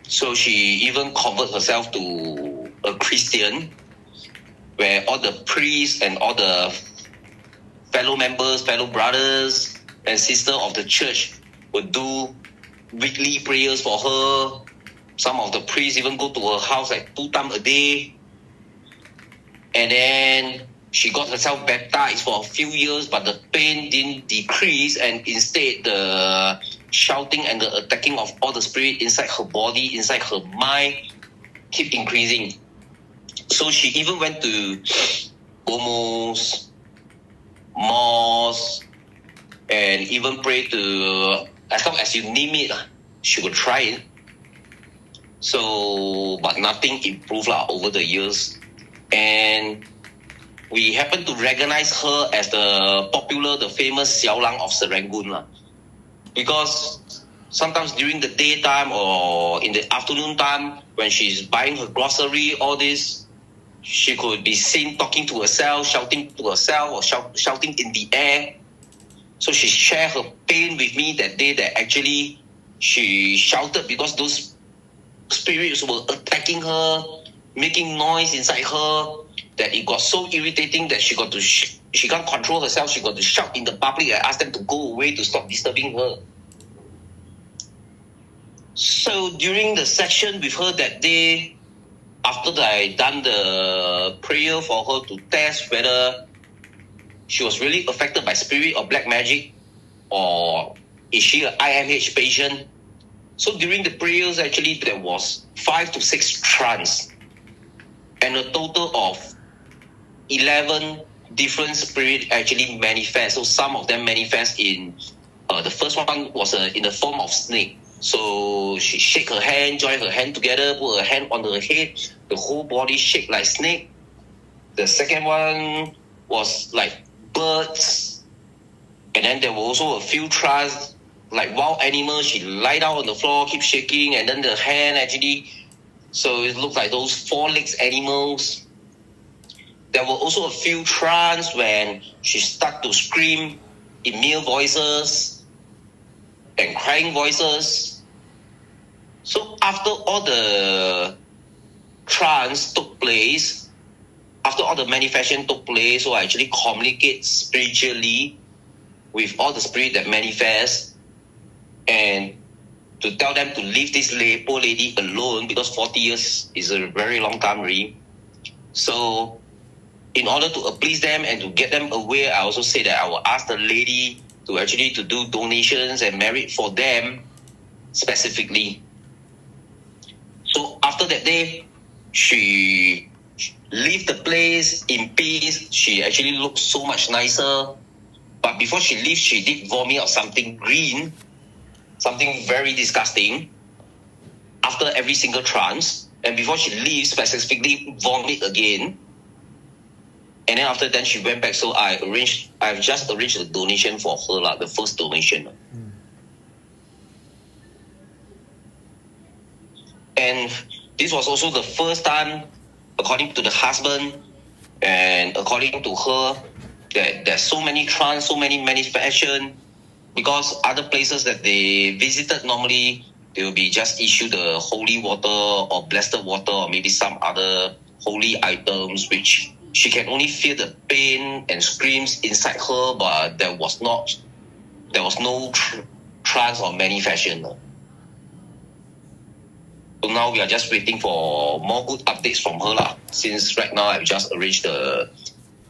Speaker 3: So she even converted herself to a Christian, where all the priests and all the fellow members, fellow brothers and sisters of the church would do weekly prayers for her. Some of the priests even go to her house like 2 times a day. And then she got herself baptized for a few years, but the pain didn't decrease, and instead the shouting and the attacking of all the spirit inside her body, inside her mind, keep increasing. So she even went to almost mosques and even prayed to, as long as you name it, she would try it. So, but nothing improved over the years. And we happen to recognize her as the famous Xiao Lang of Serangoon. Because sometimes during the daytime or in the afternoon time, when she's buying her grocery, all this, she could be seen talking to herself, shouting to herself, or shouting in the air. So she shared her pain with me that day, that actually she shouted because those spirits were attacking her, making noise inside her, that it got so irritating that she can't control herself. She got to shout in the public and ask them to go away to stop disturbing her. So during the session with her that day, after I done the prayer for her to test whether she was really affected by spirit or black magic, or is she an IMH patient? So during the prayers, actually, there was 5 to 6 trance, and a total of 11 different spirits actually manifest. So some of them manifest in, the first one was in the form of snake. So she shake her hand, join her hand together, put her hand on her head, the whole body shake like snake. The second one was like birds, and then there were also a few trance like wild animals. She lie down on the floor, keep shaking, and then the hand actually, so it looked like those 4 legs animals. There were also a few trance when she started to scream in male voices and crying voices. So after all the trance took place, after all the manifestation took place, so I actually communicate spiritually with all the spirit that manifest, and to tell them to leave this poor lady alone, because 40 years is a very long time already. So in order to appease them and to get them away, I also say that I will ask the lady to actually to do donations and merit for them specifically. So after that day, she leave the place in peace. She actually looked so much nicer. But before she leaves, she did vomit out something green, something very disgusting, after every single trance. And before she leaves, specifically vomit again. And then after that, she went back. So I've just arranged the donation for her, the first donation. And this was also the first time, according to the husband and according to her, that there's so many trance, so many manifestation, because other places that they visited, normally they will be just issued the holy water or blessed water or maybe some other holy items, which she can only feel the pain and screams inside her, but there was no trance or manifestation. So now we are just waiting for more good updates from her, since right now I've just arranged the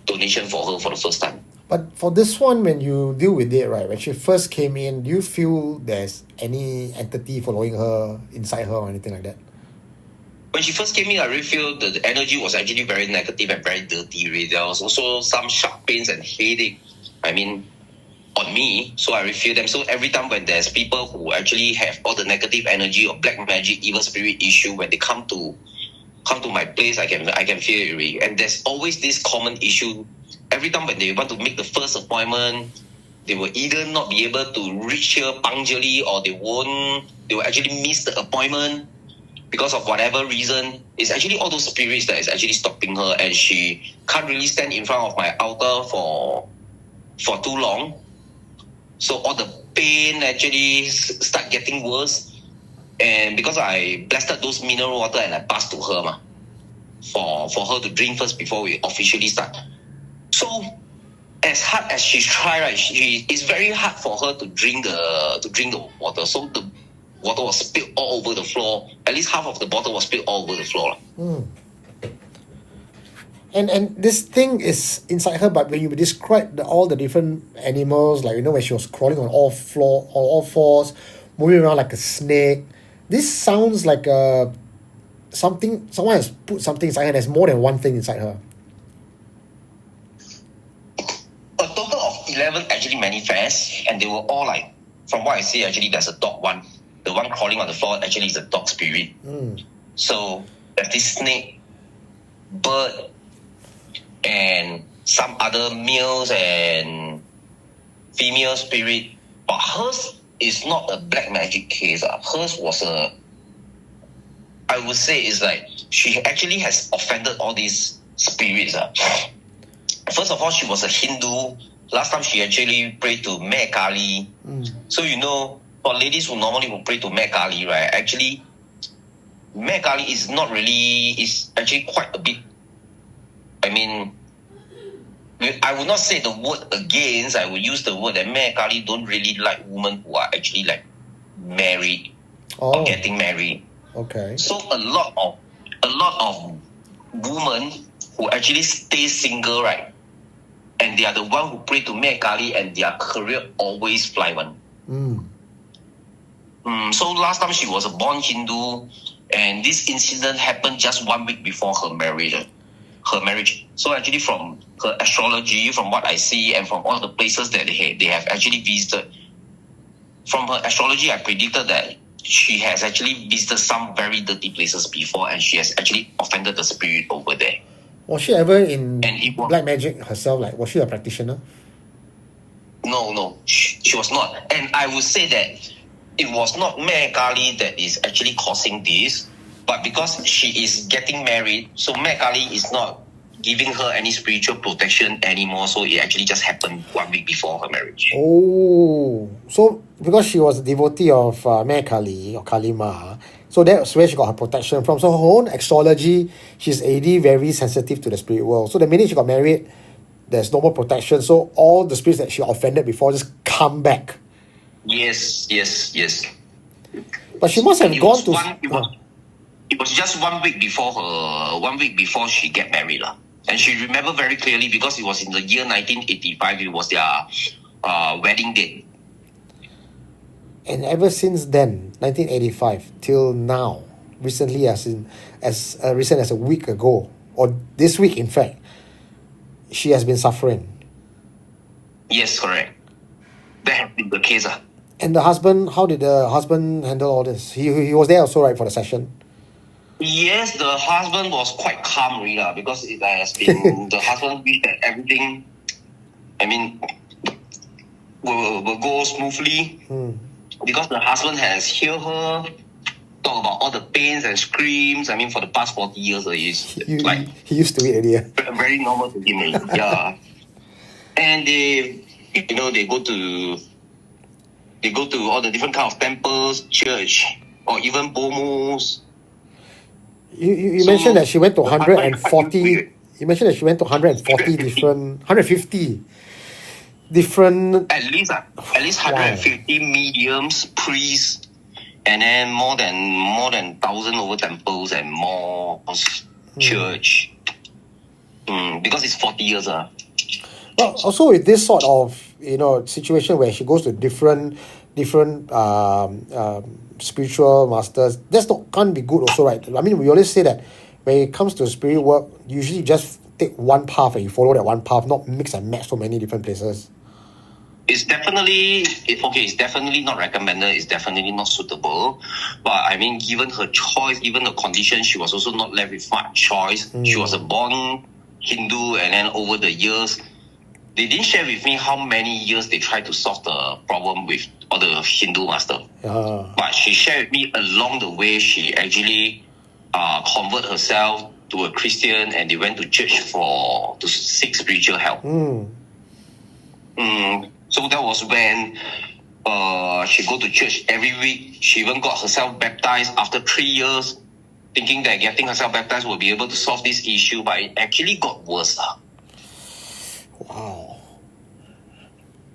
Speaker 3: donation for her for the first time.
Speaker 1: But for this one, when you deal with it, right, when she first came in, do you feel there's any entity following her, inside her or anything like that?
Speaker 3: When she first came in, I really feel the energy was actually very negative and very dirty. Really. There was also some sharp pains and headache, on me. So I really feel them. So every time when there's people who actually have all the negative energy or black magic, evil spirit issue, when they come to my place, I can feel it really. And there's always this common issue. Every time when they want to make the first appointment, they will either not be able to reach here punctually, or they will actually miss the appointment because of whatever reason. It's actually all those spirits that is actually stopping her, and she can't really stand in front of my altar for too long. So all the pain actually start getting worse. And because I blessed those mineral water and I passed to her for her to drink first before we officially start. So as hard as she's tried, right, it's very hard for her to drink the water. So the water was spilled all over the floor. At least half of the bottle was spilled all over the floor.
Speaker 1: And this thing is inside her, but when you describe all the different animals, like, when she was crawling on all fours, moving around like a snake, this sounds like someone has put something inside her. There's more than one thing inside her.
Speaker 3: A total of 11 actually manifest, and they were all from what I see, actually there's a dog one. The one crawling on the floor actually is a dog spirit. So there's this snake, bird, and some other males and female spirit. But hers is not a black magic case. Hers was I would say is she actually has offended all these spirits. First of all, she was a Hindu. Last time she actually prayed to Meh Kali. So for ladies who normally would pray to Meh Kali, right, actually Meh Kali is not really, is actually quite a bit, I mean, I would not say the word against, I would use the word that Meh Kali don't really like women who are actually like married or getting married.
Speaker 1: Okay.
Speaker 3: So a lot of women who actually stay single, right? And they are the one who pray to Meh Kali and their career always fly one. So last time she was a born Hindu, and this incident happened just 1 week before her marriage. So actually from her astrology, from what I see, and from all the places that they have actually visited, from her astrology, I predicted that she has actually visited some very dirty places before, and she has actually offended the spirit over there.
Speaker 1: Was she ever in
Speaker 3: was,
Speaker 1: black magic herself? Like, was she a practitioner?
Speaker 3: No, she was not. And I would say that it was not Meh Kali that is actually causing this, but because she is getting married, so Meh Kali is not giving her any spiritual protection anymore, so it actually just happened 1 week before her marriage.
Speaker 1: Oh, so because she was a devotee of Meh Kali or Kali Ma, so that's where she got her protection from. So her own astrology, she's already very sensitive to the spirit world. So the minute she got married, there's no more protection. So all the spirits that she offended before just come back.
Speaker 3: Yes.
Speaker 1: But she must have gone to.
Speaker 3: It was just 1 week before her. 1 week before she get married, lah. And she remember very clearly because it was in the year 1985. It was their wedding date.
Speaker 1: And ever since then, 1985 till now, recently as recent as a week ago, or this week in fact, she has been suffering.
Speaker 3: Yes, correct. That has been the case.
Speaker 1: And the husband, how did the husband handle all this? He was there also, right, for the session?
Speaker 3: Yes, the husband was quite calm, really, because it has been the husband wished that everything, I mean, will go smoothly. Because the husband has heard her talk about all the pains and screams. I mean, for the past 40 years,
Speaker 1: he used to it earlier.
Speaker 3: Very normal to him, yeah. And they go to all the different kind of temples, church, or even bomos.
Speaker 1: You mentioned that she went to 140. You mentioned that she went to 140 different, 150 different.
Speaker 3: At least 150 mediums, priests, and then more than 1,000 over temples and more church. Because it's 40 years.
Speaker 1: Well, also with this sort of situation where she goes to different spiritual masters, can't be good also, right? I mean, we always say that when it comes to spirit work, usually just take one path and you follow that one path, not mix and match so many different places.
Speaker 3: It's definitely not recommended. It's definitely not suitable. But I mean, given her choice, given the condition, she was also not left with much choice. She was a born Hindu, and then over the years, they didn't share with me how many years they tried to solve the problem with all the Hindu master. But she shared with me along the way, she actually converted herself to a Christian, and they went to church to seek spiritual help. So that was when she go to church every week. She even got herself baptized after 3 years, thinking that getting herself baptized will be able to solve this issue, but it actually got worse.
Speaker 1: Wow.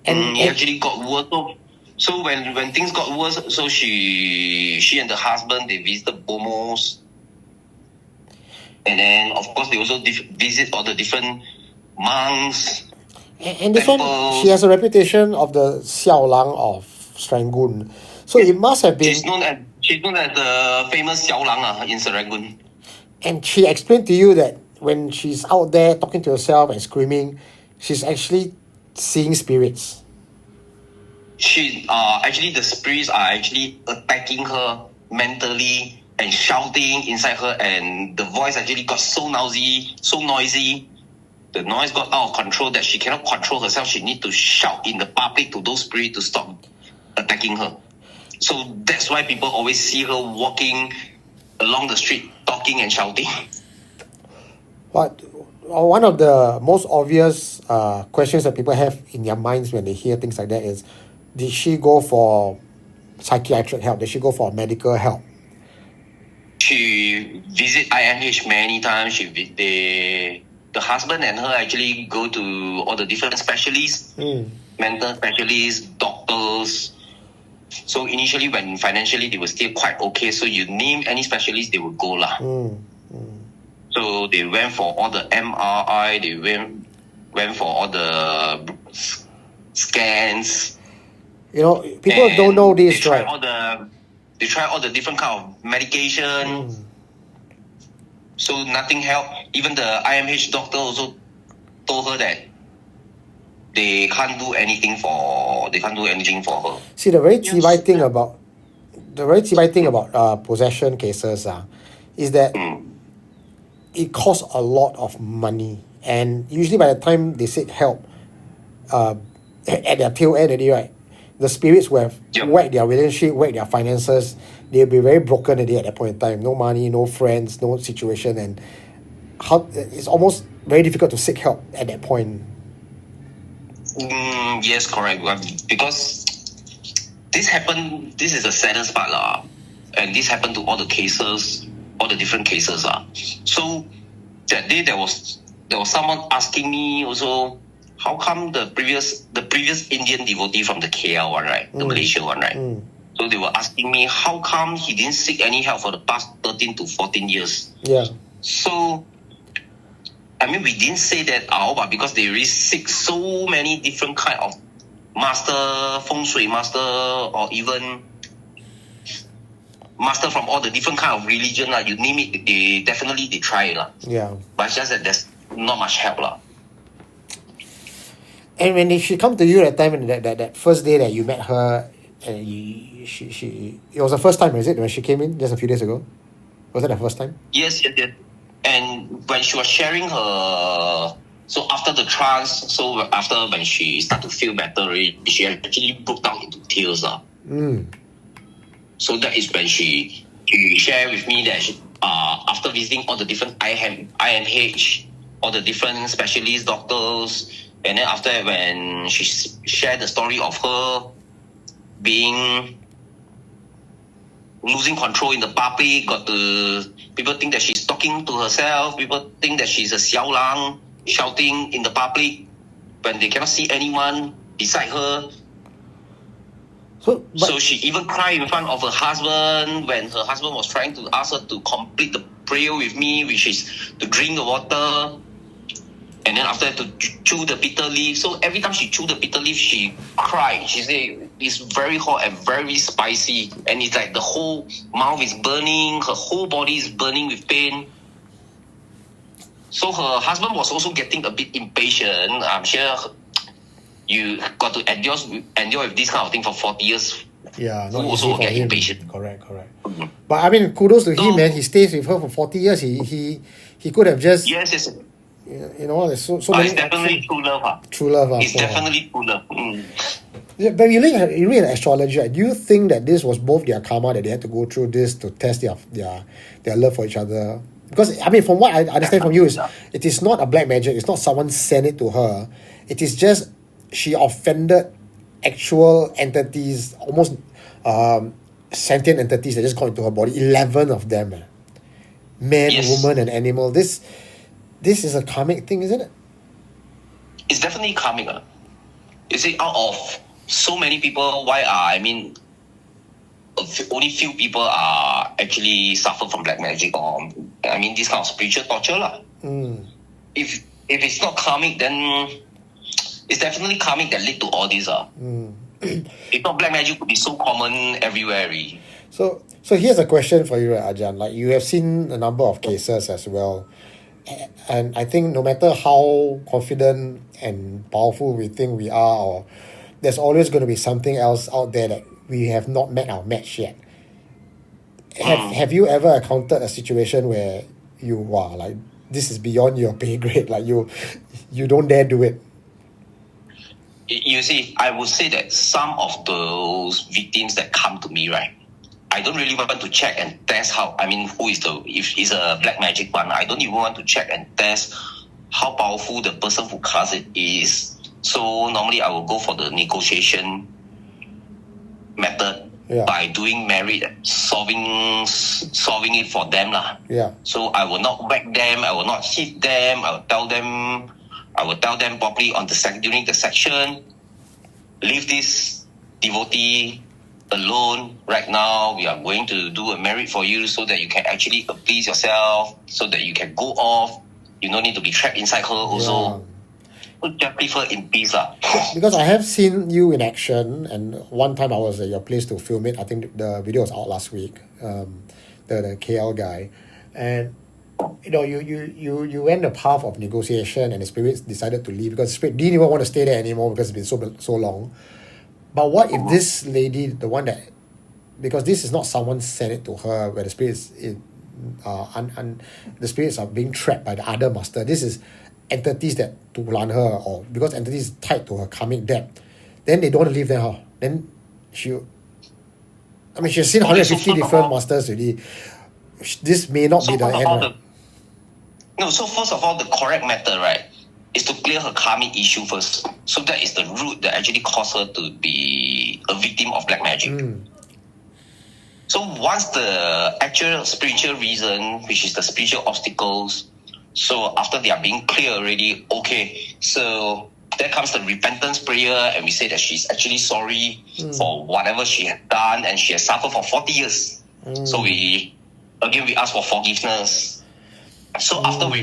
Speaker 3: It actually got worse. So when things got worse, so she and the husband, they visited bomos. And then, of course, they also visit all the different monks.
Speaker 1: And this one, she has a reputation of the Xiao Lang of Serangoon. So it must have been...
Speaker 3: She's known as the famous Xiao Lang in Serangoon.
Speaker 1: And she explained to you that when she's out there talking to herself and screaming, she's actually seeing spirits.
Speaker 3: Actually, the spirits are actually attacking her mentally and shouting inside her, and the voice actually got so noisy. The noise got out of control that she cannot control herself. She need to shout in the public to those spirits to stop attacking her. So that's why people always see her walking along the street, talking and shouting.
Speaker 1: But one of the most obvious questions that people have in their minds when they hear things like that is, did she go for psychiatric help? Did she go for medical help?
Speaker 3: she visit IMH many times. The husband and her actually go to all the different specialists, mental specialists, doctors. So initially, when financially they were still quite okay, so you name any specialist, they would go lah. So they went for all the MRI, they went for all the scans.
Speaker 1: You know, people don't know this, right?
Speaker 3: They try all the different kind of medication. So nothing helped. Even the IMH doctor also told her that they can't do anything for her.
Speaker 1: See, the very chibai thing about possession cases is that it costs a lot of money, and usually by the time they seek help, at their tail end already, right, the spirits will have whacked their relationship, whacked their finances. They'll be very broken already at that point in time. No money, no friends, no situation, and it's almost very difficult to seek help at that point.
Speaker 3: Yes, correct. Because this is the saddest part lah, and this happened to all the cases, all the different cases lah. So that day there was someone asking me also, how come the previous Indian devotee from the KL one, right, the Malaysia one, right? So they were asking me how come he didn't seek any help for the past 13 to 14 years.
Speaker 1: Yeah.
Speaker 3: So I mean, we didn't say that out, but because they really seek so many different kind of master, feng shui master, or even master from all the different kind of religion, you name it, they try it.
Speaker 1: Yeah.
Speaker 3: But it's just that there's not much help.
Speaker 1: And when she come to you that time, that first day that you met her, and it was the first time, is it, when she came in just a few days ago? Was that the first time?
Speaker 3: Yes. And when she was sharing her, so after the trance, so after when she started to feel better, she actually broke down into tears. So that is when she shared with me that after visiting all the different IMH, all the different specialist doctors, and then after that when she shared the story of her losing control in the public, people think that she's talking to herself, people think that she's a xiao lang, shouting in the public when they cannot see anyone beside her. So she even cried in front of her husband when her husband was trying to ask her to complete the prayer with me, which is to drink the water, and then after that to chew the bitter leaf. So every time she chewed the bitter leaf, she cried. She said it's very hot and very spicy, and it's like the whole mouth is burning, her whole body is burning with pain. So her husband was also getting a bit impatient. I'm sure you got to endure with this kind of thing for 40 years.
Speaker 1: Yeah,
Speaker 3: not easy for him. Impatient.
Speaker 1: Correct. But I mean, kudos to him, man. He stays with her for 40 years. He could have just...
Speaker 3: Yes.
Speaker 1: You know, there's so many...
Speaker 3: It's definitely true love.
Speaker 1: True love.
Speaker 3: It's definitely true love.
Speaker 1: Yeah, but you read astrology, right? Do you think that this was both their karma, that they had to go through this to test their love for each other? Because, I mean, from what I understand from you, it is not a black magic. It's not someone sent it to her. It is just she offended actual entities, almost sentient entities that just got into her body. 11 of them. Man, woman, and animal. This is a karmic thing, isn't it?
Speaker 3: It's definitely karmic. You see, out of so many people, only few people are actually suffer from black magic or, this kind of spiritual torture. If it's not karmic, then it's definitely karmic that lead to all this. If not, black magic would be so common everywhere. Really.
Speaker 1: So here's a question for you, Ajarn. Like, you have seen a number of cases as well. And I think no matter how confident and powerful we think we are, there's always going to be something else out there that we have not met our match yet. Have you ever encountered a situation where you are like, this is beyond your pay grade, like you don't dare do it?
Speaker 3: You see, I would say that some of those victims that come to me, right, I don't really want to check and test if it's a black magic one, I don't even want to check and test how powerful the person who casts it is. So normally I will go for the negotiation method. by doing merit, solving it for them lah.
Speaker 1: Yeah.
Speaker 3: So I will not whack them, I will not hit them, I will tell them properly on during the section, leave this devotee alone right now. We are going to do a merit for you so that you can actually appease yourself, so that you can go off. You don't need to be trapped inside her also. So just prefer in peace lah.
Speaker 1: Because I have seen you in action, and one time I was at your place to film it. I think the video was out last week. The KL guy, and you went the path of negotiation, and the spirits decided to leave because the spirit didn't even want to stay there anymore because it's been so long. But what if this lady, the one that, because this is not someone sent it to her, where the spirits the spirits are being trapped by the other master. This is entities that tulan her, or because entities is tied to her karmic debt, then they don't want to leave there. Huh? Then she's seen 150 different masters already. This may not be the end.
Speaker 3: So first of all, the correct method, right, is to clear her karmic issue first. So that is the root that actually caused her to be a victim of black magic. So once the actual spiritual reason, which is the spiritual obstacles, so after they are being clear already, okay, so there comes the repentance prayer, and we say that she's actually sorry for whatever she had done, and she has suffered for 40 years. So we ask for forgiveness. So after we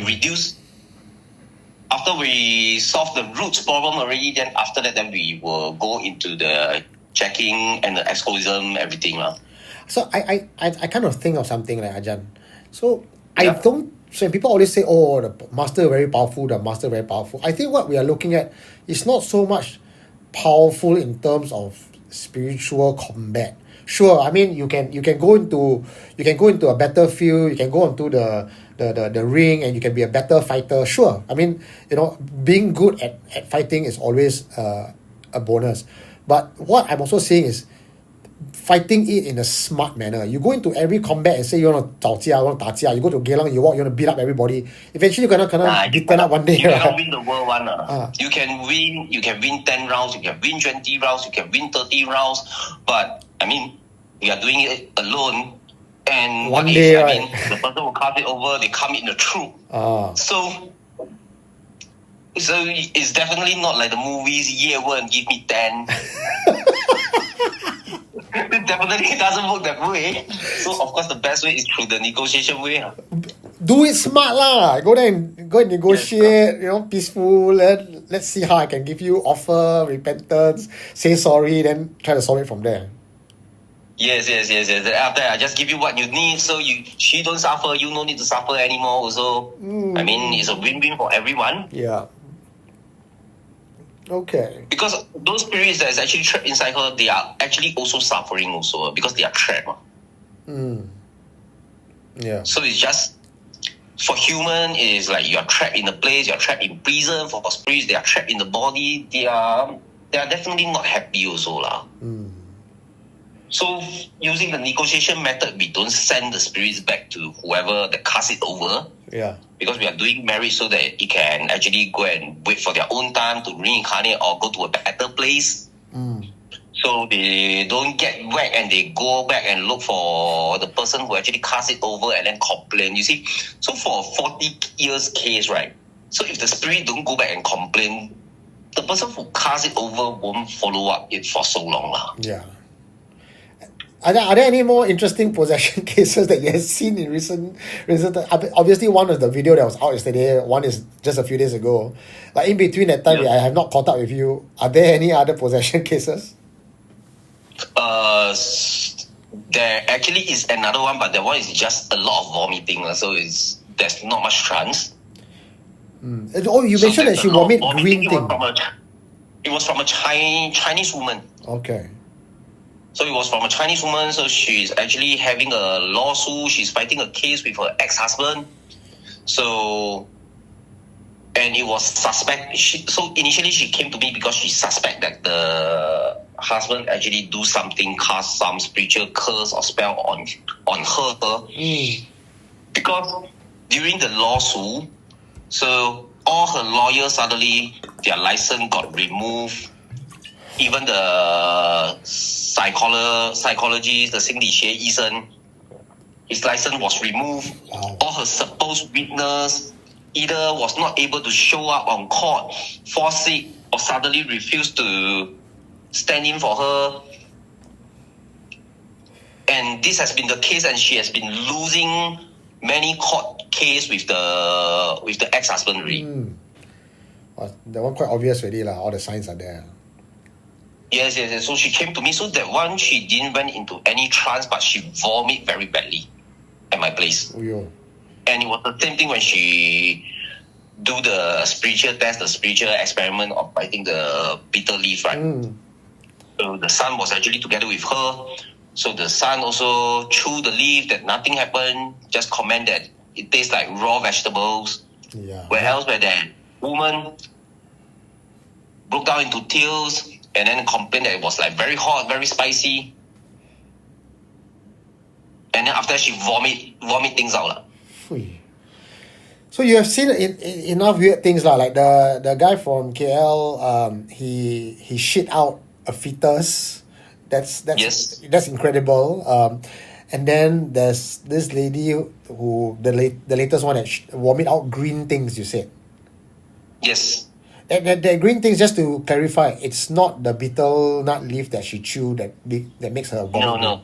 Speaker 3: solve the root problem already, then after that, then we will go into the checking and the exorcism, everything.
Speaker 1: So I kind of think of something like Ajarn. So so people always say, oh, the master very powerful, I think what we are looking at is not so much powerful in terms of spiritual combat. Sure, I mean you can go into a battlefield, you can go into the ring, and you can be a better fighter. Sure, I mean, being good at fighting is always a bonus. But what I'm also saying is fighting it in a smart manner. You go into every combat and say you want to 吵架, you want to 打架, you go to Geylang, you want to beat up everybody. Eventually you're gonna beaten up one day.
Speaker 3: You cannot win the world one. You can win 10 rounds, you can win 20 rounds, you can win 30 rounds. But I mean, we are doing it alone. And
Speaker 1: one day,
Speaker 3: the person will cast it over, they come in the troop. So it's definitely not like the movies, and give me 10. It definitely doesn't work that way. So of course the best way is through the negotiation way.
Speaker 1: Do it smart lah. Go there and negotiate, peaceful. Let's see how I can give you offer, repentance, say sorry, then try to solve it from there.
Speaker 3: Yes. After I just give you what you need, so she don't suffer, you no need to suffer anymore also. I mean, it's a win-win for everyone.
Speaker 1: Yeah. Okay.
Speaker 3: Because those spirits that is actually trapped inside her, they are actually also suffering also because they are trapped.
Speaker 1: Yeah.
Speaker 3: So it's just, for human, it is like you are trapped in a place, you are trapped in prison. For spirits, they are trapped in the body. They are definitely not happy also lah. So using the negotiation method, we don't send the spirits back to whoever that cast it over.
Speaker 1: Yeah.
Speaker 3: Because we are doing marriage so that it can actually go and wait for their own time to reincarnate or go to a better place. So they don't get whacked and they go back and look for the person who actually cast it over and then complain. You see, so for a 40 years case, right? So if the spirit don't go back and complain, the person who cast it over won't follow up it for so long.
Speaker 1: Yeah. Are there any more interesting possession cases that you have seen in recent? Obviously, one is the video that was out yesterday. One is just a few days ago. But in between that time, I have not caught up with you. Are there any other possession cases?
Speaker 3: There actually is another one, but that one is just a lot of vomiting. So there's not much chance.
Speaker 1: Oh, you mentioned that she vomit green thing.
Speaker 3: It was from a Chinese woman.
Speaker 1: Okay.
Speaker 3: So it was from a Chinese woman. So she's actually having a lawsuit. She's fighting a case with her ex-husband. So, and it was suspect. So initially she came to me because she suspect that the husband actually do something, cast some spiritual curse or spell on her. Because during the lawsuit, so all her lawyers suddenly their license got removed. even the psychologist, the 心理学医生, his license was removed.
Speaker 1: Wow.
Speaker 3: All her supposed witness either was not able to show up on court, fall sick, or suddenly refused to stand in for her. And this has been the case, and she has been losing many court case with the ex-husband.
Speaker 1: That one quite obvious already lah. All the signs are there.
Speaker 3: Yes. So she came to me. So that one, she didn't went into any trance, but she vomit very badly at my place.
Speaker 1: Uyo.
Speaker 3: And it was the same thing when she do the spiritual test, the spiritual experiment of, I think, the bitter leaf, right? So the son was actually together with her. So the son also chewed the leaf, that nothing happened, just comment that it tastes like raw vegetables.
Speaker 1: Yeah.
Speaker 3: Where else where that woman broke down into tears and then complained that it was like very hot, very spicy. And then after she vomit things out.
Speaker 1: So you have seen enough weird things lah, like the guy from KL, he shit out a fetus. That's
Speaker 3: Yes.
Speaker 1: That's incredible. And then there's this lady who the latest one that vomit out green things. You said.
Speaker 3: Yes.
Speaker 1: That green things, just to clarify, it's not the betel nut leaf that she chewed that makes her vomit.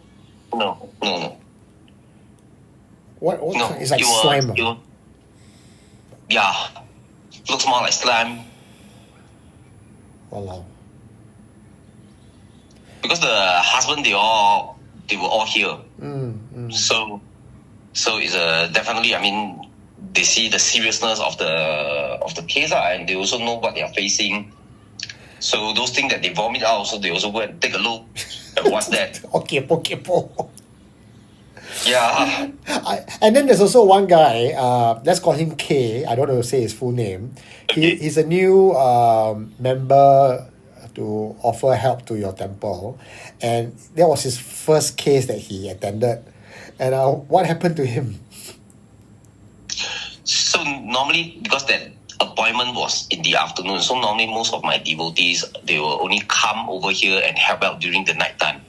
Speaker 3: No.
Speaker 1: What
Speaker 3: No,
Speaker 1: kind? It's like slime.
Speaker 3: Yeah, looks more like slime.
Speaker 1: Walao.
Speaker 3: Because the husband, they were all here. So it's definitely. I mean, they see the seriousness of the case, and they also know what they are facing. So those things that they vomit out, so they also go and take a look at what's that.
Speaker 1: Okay, po.
Speaker 3: Yeah.
Speaker 1: And then there's also one guy, let's call him K. I don't know to say his full name. He's a new member to offer help to your temple. And that was his first case that he attended. And what happened to him?
Speaker 3: So normally, because that appointment was in the afternoon, so normally most of my devotees, they will only come over here and help out during the night time.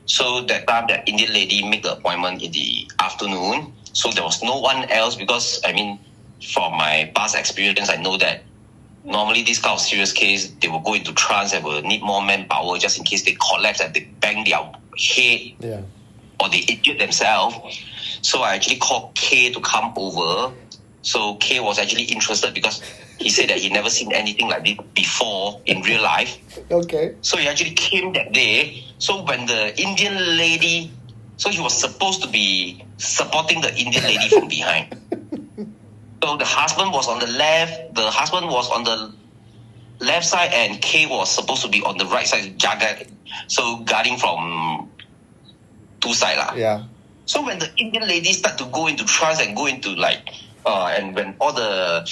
Speaker 3: So that time, that Indian lady made the appointment in the afternoon. So there was no one else, because, I mean, from my past experience, I know that normally this kind of serious case, they will go into trance and will need more manpower just in case they collapse and they bang their head or they injure themselves. So I actually called K to come over. So K was actually interested because he said that he never seen anything like this before in real life.
Speaker 1: Okay.
Speaker 3: So he actually came that day. So when the Indian lady, so he was supposed to be supporting the Indian lady from behind. So the husband was on the left, side, and K was supposed to be on the right side, guarding from two sides.
Speaker 1: Yeah.
Speaker 3: So when the Indian lady start to go into trance and go into and when all the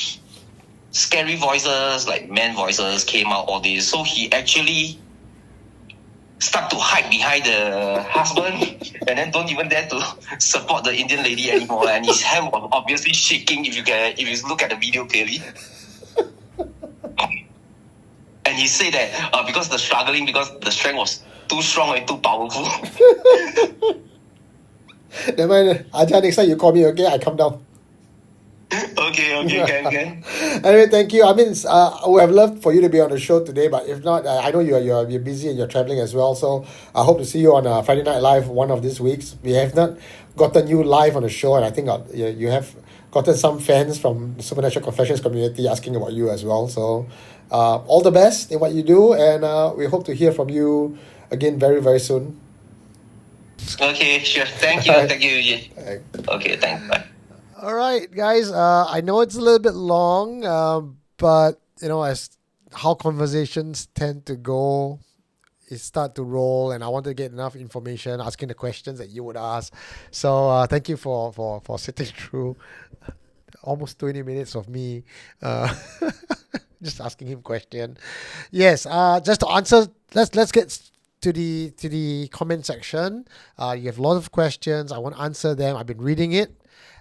Speaker 3: scary voices, like man voices came out, all this, so he actually start to hide behind the husband and then don't even dare to support the Indian lady anymore. And his hand was obviously shaking if you look at the video clearly. And he said that because the strength was too strong and too powerful.
Speaker 1: Never mind. Ajarn, next time you call me, okay? I come down.
Speaker 3: Okay, can.
Speaker 1: Anyway, thank you. I mean, I would have loved for you to be on the show today, but if not, I know you're busy and you're traveling as well. So I hope to see you on Friday Night Live one of these weeks. We have not gotten you live on the show, and I think you have gotten some fans from the Supernatural Confessions community asking about you as well. So all the best in what you do, and we hope to hear from you again very, very soon.
Speaker 3: Okay, sure. Thank you, Eugene. Okay, thanks. Bye.
Speaker 1: All right, guys. I know it's a little bit long, but as how conversations tend to go, it start to roll, and I want to get enough information, asking the questions that you would ask. So thank you for sitting through almost 20 minutes of me just asking him question. Yes. Just to answer, let's get to the comment section. You have a lot of questions. I want to answer them. I've been reading it.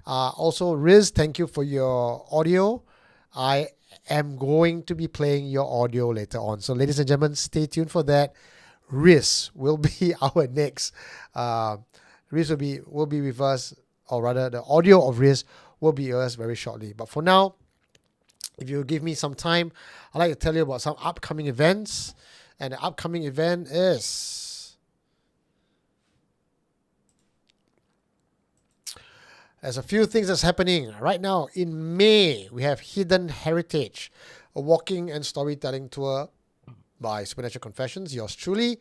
Speaker 1: Also, Riz, thank you for your audio. I am going to be playing your audio later on. So ladies and gentlemen, stay tuned for that. Riz will be our next. Riz will be with us, or rather, the audio of Riz will be with us very shortly. But for now, if you give me some time, I'd like to tell you about some upcoming events. And the upcoming event is, there's a few things that's happening right now. In May, we have Hidden Heritage, a walking and storytelling tour by Supernatural Confessions, yours truly.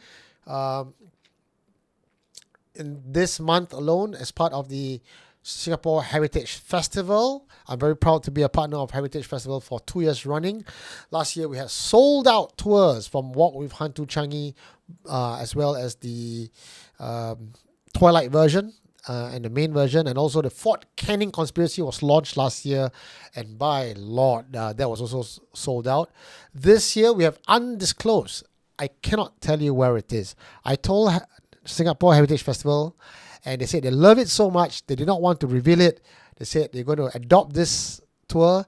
Speaker 1: In this month alone, as part of the Singapore Heritage Festival, I'm very proud to be a partner of Heritage Festival for 2 years running. Last year, we had sold out tours from Walk with Hantu Changi, as well as the Twilight version and the main version, and also the Fort Canning Conspiracy was launched last year, and by Lord, that was also sold out. This year, we have Undisclosed. I cannot tell you where it is. I told Singapore Heritage Festival, and they said they love it so much, they did not want to reveal it. They said they're going to adopt this tour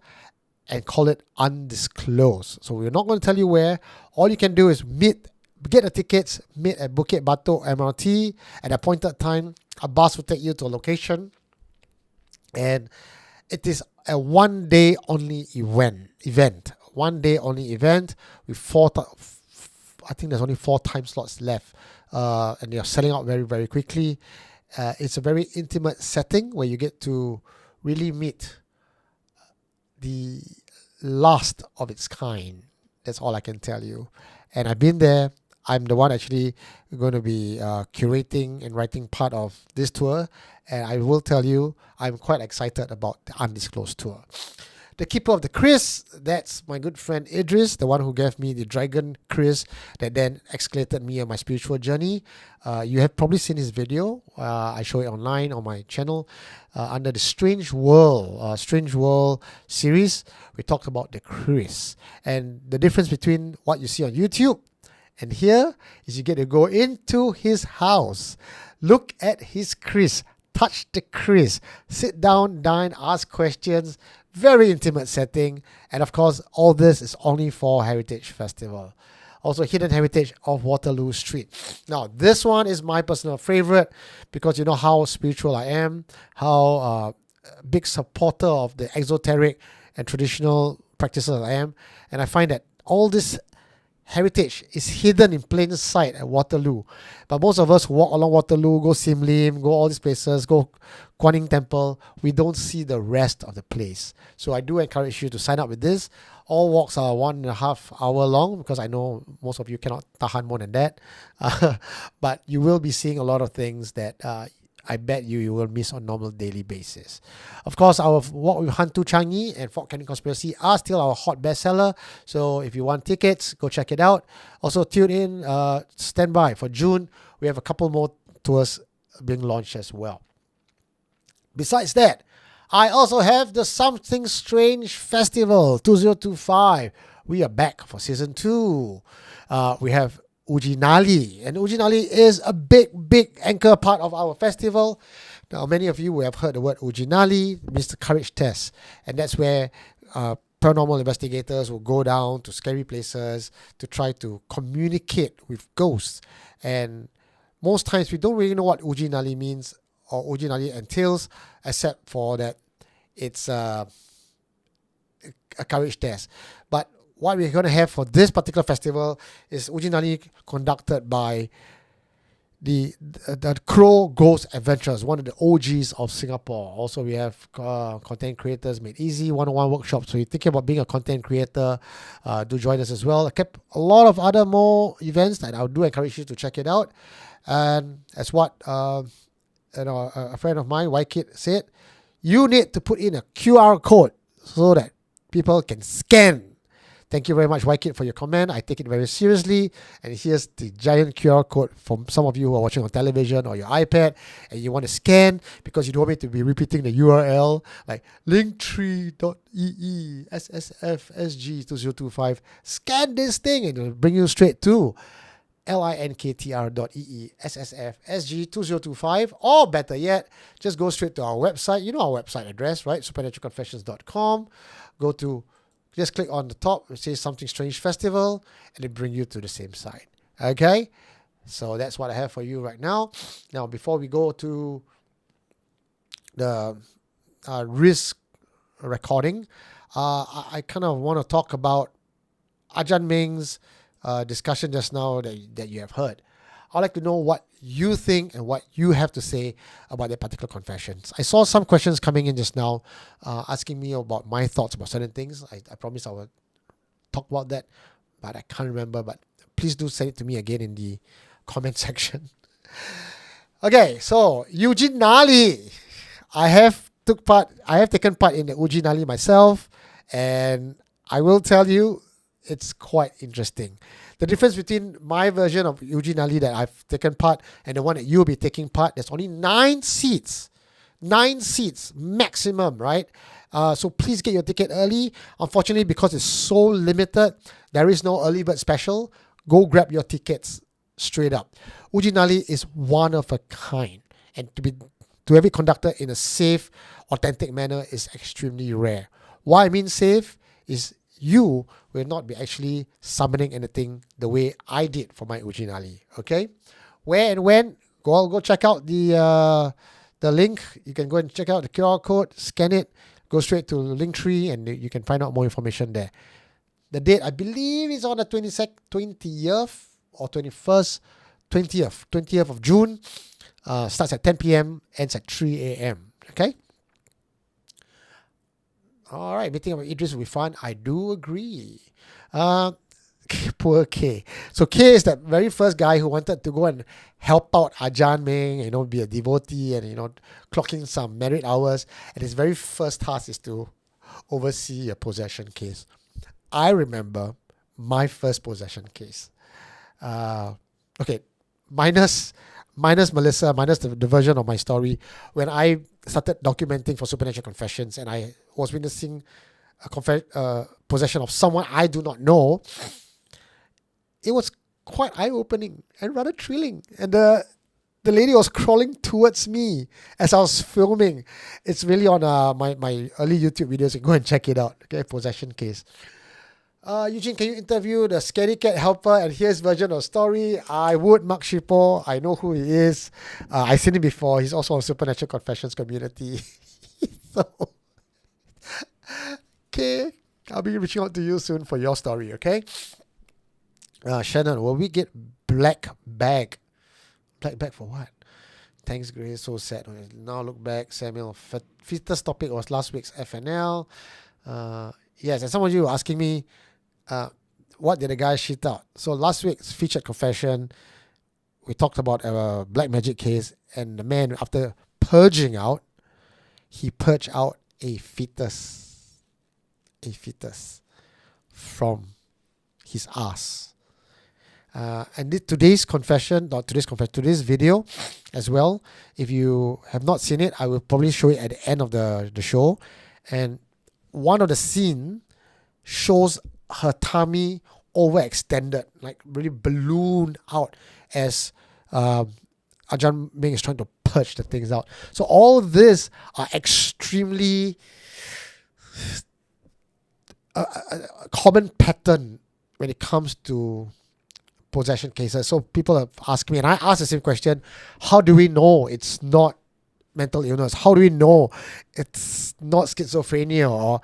Speaker 1: and call it Undisclosed. So we're not going to tell you where. All you can do is get the tickets, meet at Bukit Batok MRT at a appointed time. A bus will take you to a location, and it is a one-day only event. One-day only event with I think there's only 4 time slots left, and they are selling out very, very quickly. It's a very intimate setting where you get to really meet the last of its kind. That's all I can tell you. And I've been there. I'm the one actually going to be curating and writing part of this tour. And I will tell you, I'm quite excited about the Undisclosed tour. The Keeper of the Chris, that's my good friend Idris, the one who gave me the Dragon Chris that then escalated me on my spiritual journey. You have probably seen his video. I show it online on my channel under the Strange World series. We talked about the Chris. And the difference between what you see on YouTube and here is you get to go into his house, look at his Chris, touch the Chris, sit down, dine, ask questions. Very intimate setting. And of course, all this is only for Heritage Festival. Also, Hidden Heritage of Waterloo Street. Now, this one is my personal favorite because you know how spiritual I am, how big supporter of the exoteric and traditional practices I am. And I find that all this heritage is hidden in plain sight at Waterloo. But most of us who walk along Waterloo, go Sim Lim, go all these places, go Kuan Yin Temple, we don't see the rest of the place. So I do encourage you to sign up with this. All walks are 1.5 hours long because I know most of you cannot tahan more than that. But you will be seeing a lot of things that I bet you will miss on normal daily basis. Of course, our Walk with Hantu Changi and Fort Canning Conspiracy are still our hot bestseller. So if you want tickets, go check it out. Also tune in, stand by for June. We have a couple more tours being launched as well. Besides that, I also have the Something Strange Festival 2025. We are back for season 2. We have Ujinali, and Ujinali is a big anchor part of our festival. Now, many of you will have heard the word Ujinali, means the courage test, and that's where paranormal investigators will go down to scary places to try to communicate with ghosts. And most times we don't really know what Ujinali means or Ujinali entails, except for that it's a courage test. But what we're going to have for this particular festival is Ujinali conducted by the Crow Ghost Adventures, one of the OGs of Singapore. Also, we have content creators made easy, 101 workshops. So you're thinking about being a content creator, do join us as well. I kept a lot of other more events that I do encourage you to check it out. And as what a friend of mine, Wykit, said, you need to put in a QR code so that people can scan. Thank you very much, Wykit, for your comment. I take it very seriously. And here's the giant QR code from some of you who are watching on television or your iPad and you want to scan because you don't want me to be repeating the URL like linktree.ee ssfsg2025. Scan this thing and it'll bring you straight to linktr.ee ssfsg2025, or better yet, just go straight to our website. You know our website address, right? supernaturalconfessions.com. Go to just click on the top, it says Something Strange Festival, and it brings you to the same site. Okay? So that's what I have for you right now. Now, before we go to the risk recording, I kind of want to talk about Ajarn Meng's discussion just now that you have heard. I'd like to know what you think and what you have to say about that particular confessions. I saw some questions coming in just now asking me about my thoughts about certain things. I promise I will talk about that, but I can't remember. But please do send it to me again in the comment section. Okay, so Eugene Nali. I have taken part in the Eugene Nali myself, and I will tell you it's quite interesting. The difference between my version of Eugene Ali that I've taken part and the one that you'll be taking part, there's only 9 seats. 9 seats maximum, right? So please get your ticket early. Unfortunately, because it's so limited, there is no early bird special. Go grab your tickets straight up. Eugene Ali is one of a kind, and to have it conducted in a safe, authentic manner is extremely rare. Why I mean safe is you will not be actually summoning anything the way I did for my Eugene Ali. Okay, where and when? Go check out the link. You can go and check out the QR code, scan it, go straight to Linktree, and you can find out more information there. The date I believe is on the 20th or 21st, 20th of June. Starts at 10 p.m. ends at 3 a.m. Okay. All right, meeting of Idris will be fun. I do agree. Poor K. So K is that very first guy who wanted to go and help out Ajarn Meng, be a devotee and, clocking some merit hours. And his very first task is to oversee a possession case. I remember my first possession case. Okay, minus Melissa, minus the version of my story, when I started documenting for Supernatural Confessions and I was witnessing a possession of someone I do not know, it was quite eye-opening and rather thrilling. And the lady was crawling towards me as I was filming. It's really on my early YouTube videos. You can go and check it out. Okay, possession case. Eugene, can you interview the Scaredy Cat helper and hear his version of the story? I would, Mark Shippo. I know who he is. I've seen him before. He's also on Supernatural Confessions community. So, okay, I'll be reaching out to you soon for your story, okay? Shannon, will we get black bag? Black bag for what? Thanks, Grace. So sad. Now look back, Samuel. Fetus topic was last week's FNL. Yes, and some of you were asking me, what did the guy shit out? So last week's featured confession, we talked about a black magic case, and the man, after purging out, he purged out a fetus from his ass. And today's video as well, if you have not seen it, I will probably show it at the end of the show. And one of the scene shows her tummy overextended, like really ballooned out as Ajarn Meng is trying to purge the things out. So all this are extremely a common pattern when it comes to possession cases. So people have asked me, and I asked the same question, how do we know it's not mental illness? How do we know it's not schizophrenia? Or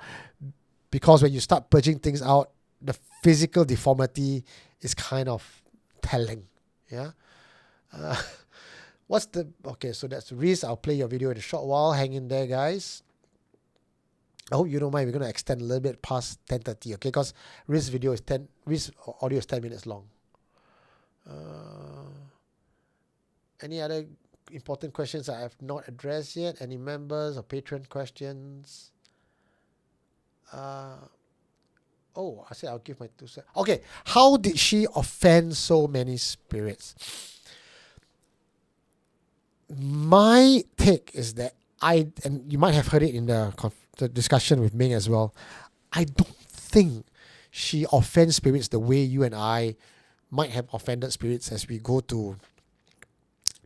Speaker 1: because when you start purging things out, the physical deformity is kind of telling. Yeah. Okay, so that's Reese. I'll play your video in a short while. Hang in there, guys. I hope you don't mind. We're going to extend a little bit past 10:30, okay? Because Reese audio is 10 minutes long. Any other important questions I have not addressed yet? Any members or patron questions? I said I'll give my 2 cents. Okay, how did she offend so many spirits? My take is that and you might have heard it in the discussion with Ming as well, I don't think she offends spirits the way you and I might have offended spirits as we go to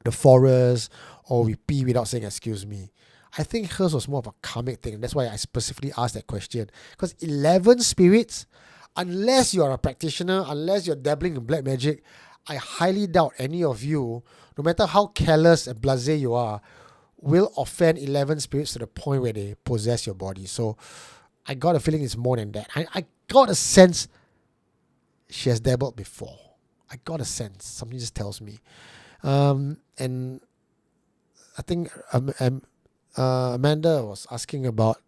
Speaker 1: the forest or we pee without saying excuse me. I think hers was more of a karmic thing. That's why I specifically asked that question. Because 11 spirits, unless you are a practitioner, unless you're dabbling in black magic, I highly doubt any of you, no matter how careless and blasé you are, will offend 11 spirits to the point where they possess your body. So I got a feeling it's more than that. I got a sense she has dabbled before. I got a sense. Something just tells me. And I think Amanda was asking about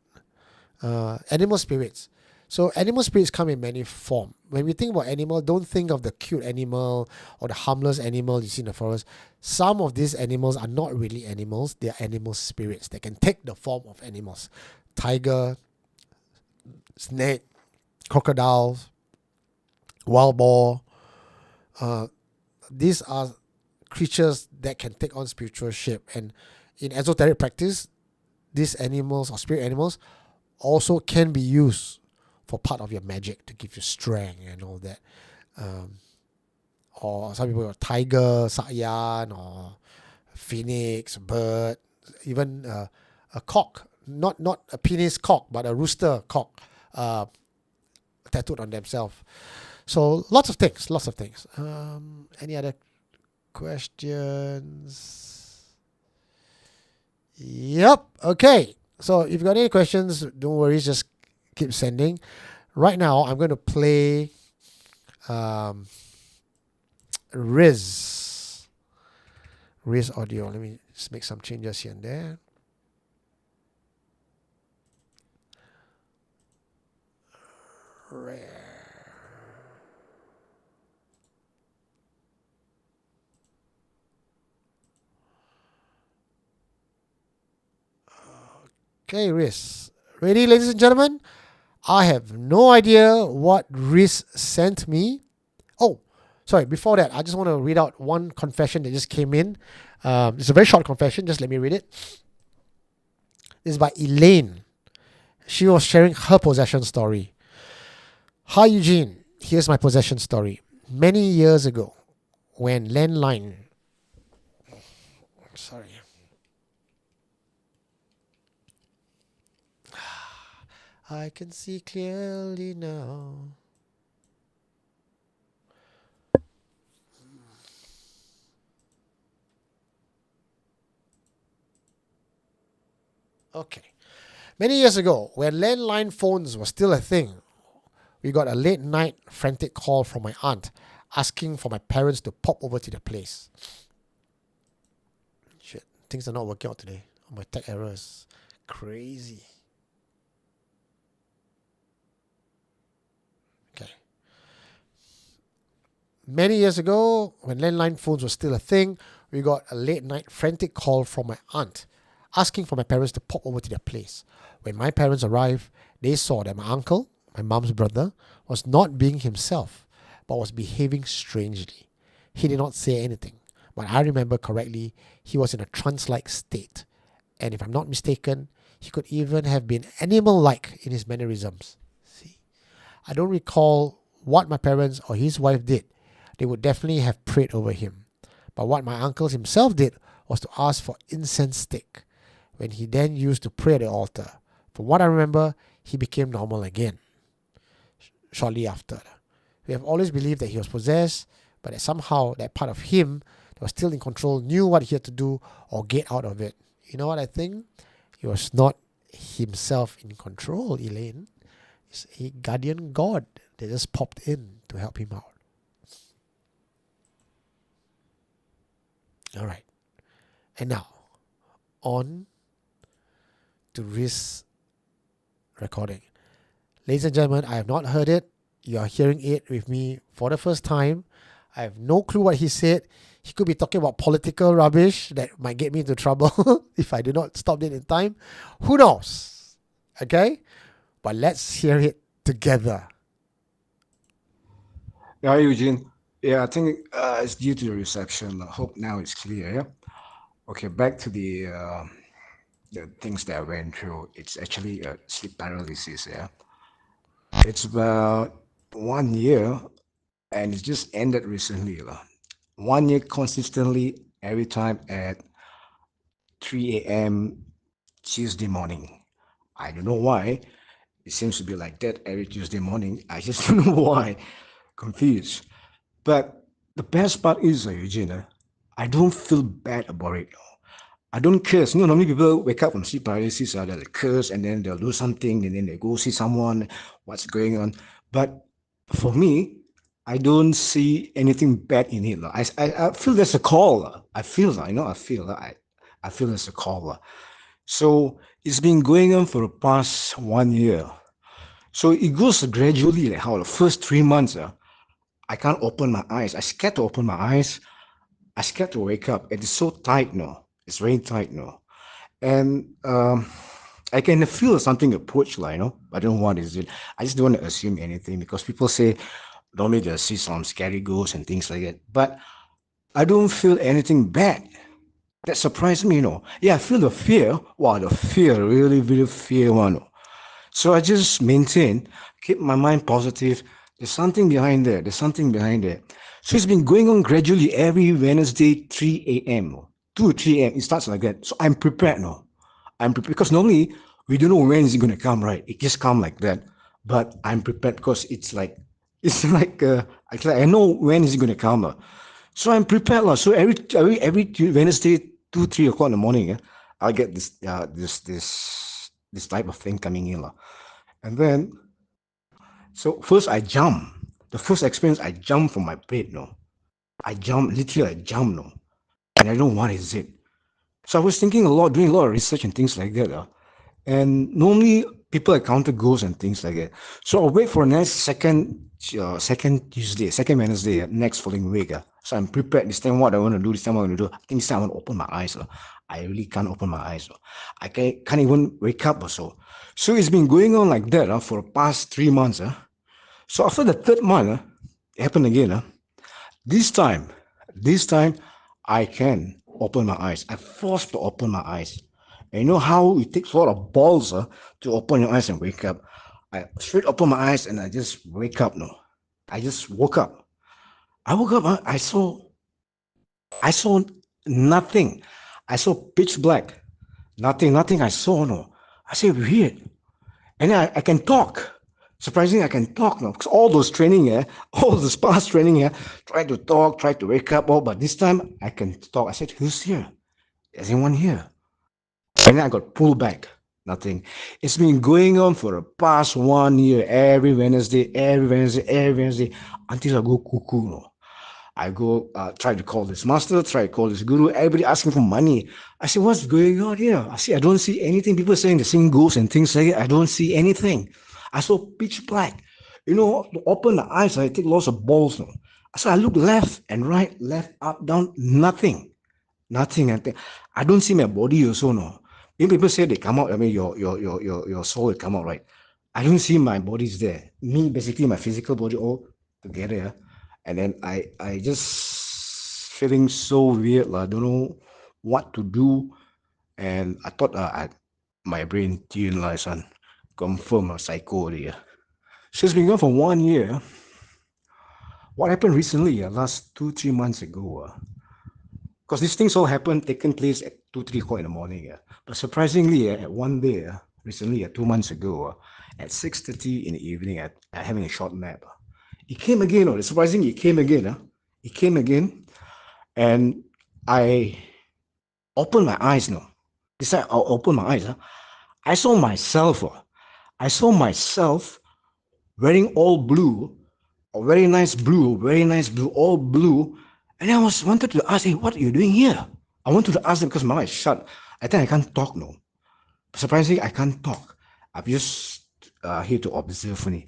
Speaker 1: animal spirits. So animal spirits come in many forms. When we think about animal, don't think of the cute animal or the harmless animal you see in the forest. Some of these animals are not really animals. They are animal spirits. They can take the form of animals. Tiger, snake, crocodiles, wild boar. These are creatures that can take on spiritual shape. And in esoteric practice, these animals or spirit animals also can be used for part of your magic to give you strength and all that. Or some people are tiger, sakyan, or phoenix, bird, even a cock, not a penis cock, but a rooster cock tattooed on themselves. So lots of things. Any other questions? Yep. Okay. So if you've got any questions, don't worry, just keep sending. Right now, I'm going to play Riz audio. Let me just make some changes here and there. Rare. Okay, Riz. Ready, ladies and gentlemen? I have no idea what Riz sent me. Oh, sorry. Before that, I just want to read out one confession that just came in. It's a very short confession. Just let me read it. This is by Elaine. She was sharing her possession story. Hi, Eugene. Here's my possession story. Many years ago, when landline... Sorry. I can see clearly now. Okay. Many years ago, when landline phones were still a thing, we got a late night frantic call from my aunt asking for my parents to pop over to the place. Shit, things are not working out today. My tech errors. Crazy. Okay. Many years ago, when landline phones were still a thing, we got a late night frantic call from my aunt asking for my parents to pop over to their place. When my parents arrived, they saw that my uncle, my mom's brother, was not being himself, but was behaving strangely. He did not say anything, but I remember correctly, he was in a trance-like state. And if I'm not mistaken, he could even have been animal-like in his mannerisms. See, I don't recall what my parents or his wife did. They would definitely have prayed over him. But what my uncle himself did was to ask for incense stick, when he then used to pray at the altar. From what I remember, he became normal again shortly after. We have always believed that he was possessed, but that somehow that part of him that was still in control knew what he had to do or get out of it. You know what I think? He was not himself in control, Elaine. It's a guardian god that just popped in to help him out. All right. And now, on to Riz recording. Ladies and gentlemen, I have not heard it. You are hearing it with me for the first time. I have no clue what he said. He could be talking about political rubbish that might get me into trouble if I do not stop it in time. Who knows? Okay? But let's hear it together.
Speaker 4: Yeah, Eugene. Yeah, I think it's due to the reception. I hope now it's clear. Yeah. Okay, back to the things that I went through. It's actually sleep paralysis. Yeah. It's about 1 year, and it just ended recently. 1 year consistently every time at 3 a.m.,
Speaker 5: Tuesday morning. I don't know why. It seems to be like that every Tuesday morning. I just don't know why. Confused. But the best part is, Eugene, I don't feel bad about it. I don't curse. Normally people wake up from sleep paralysis, they'll curse and then they'll do something and then they go see someone, what's going on. But for me, I don't see anything bad in it. I feel there's a call. I feel, I feel there's a call. So it's been going on for the past 1 year. So it goes gradually, like how the first 3 months, I can't open my eyes. I scared to open my eyes. I scared to wake up. It is so tight now. It's very tight now. And I can feel something approach, I don't know what is it. I just don't want to assume anything because people say normally they'll see some scary ghosts and things like that. But I don't feel anything bad. That surprised me. Yeah, I feel the fear. Wow, the fear, really, really fear one. So I just maintain, keep my mind positive. There's something behind there. There's something behind there. So it's been going on gradually every Wednesday, 3 a.m. 2 or 3 a.m. It starts like that. So I'm prepared now. I'm prepared because normally we don't know when it's going to come, right? It just come like that. But I'm prepared because it's like I know when is it going to come. So I'm prepared. So every Wednesday, 2, 3 o'clock in the morning, I'll get this type of thing coming in. And then, so first I jump. The first experience, I jump from my bed, no. I jump, no. And I don't know what is it. So I was thinking a lot, doing a lot of research and things like that. And normally people encounter ghosts and things like that. So I'll wait for the next second Tuesday, second Wednesday, next following week. So I'm prepared. This time what I want to do, this time what I want to do. I think this time I want to open my eyes. I really can't open my eyes. I can't even wake up or so. So it's been going on like that for the past 3 months. So after the third month, it happened again. This time, this time, I can open my eyes. I forced to open my eyes. And you know how it takes a lot of balls to open your eyes and wake up. I straight open my eyes and I just wake up. No, I just woke up. I woke up. I saw nothing. I saw pitch black. Nothing. I saw no. I said weird. And then I can talk. Surprisingly, I can talk now. Because all those training, all those past training, try to talk, try to wake up, but this time I can talk. I said, who's here? Is anyone here? And then I got pulled back. Nothing. It's been going on for the past 1 year, every Wednesday, until I go cuckoo. No. I go try to call this master, try to call this guru. Everybody asking for money. I say, what's going on here? I don't see anything. People saying the same ghosts and things like that. I don't see anything. I saw pitch black. To open the eyes, I take lots of balls. No. So I look left and right, left, up, down, nothing. Nothing. I don't see my body also. No. When people say they come out, I mean your soul will come out, right? I don't see my body's there. Me, basically my physical body all together. And then I just feeling so weird. I don't know what to do. And I thought my brain tuned like son, confirm a psycho there. So it's been gone for 1 year. What happened recently, last 2, 3 months ago? Because these things all happened, taken place at 2, 3 o'clock in the morning. But surprisingly, at one day, recently, 2 months ago, at 6:30 in the evening, at having a short nap, it came again. Surprisingly, it came again. It came again, and I opened my eyes. No, this time I opened my eyes. I saw myself. I saw myself wearing all blue, very nice blue, all blue. And I wanted to ask, hey, what are you doing here? I wanted to ask them because my eyes shut. I think I can't talk now. Surprisingly, I can't talk. I'm just here to observe me.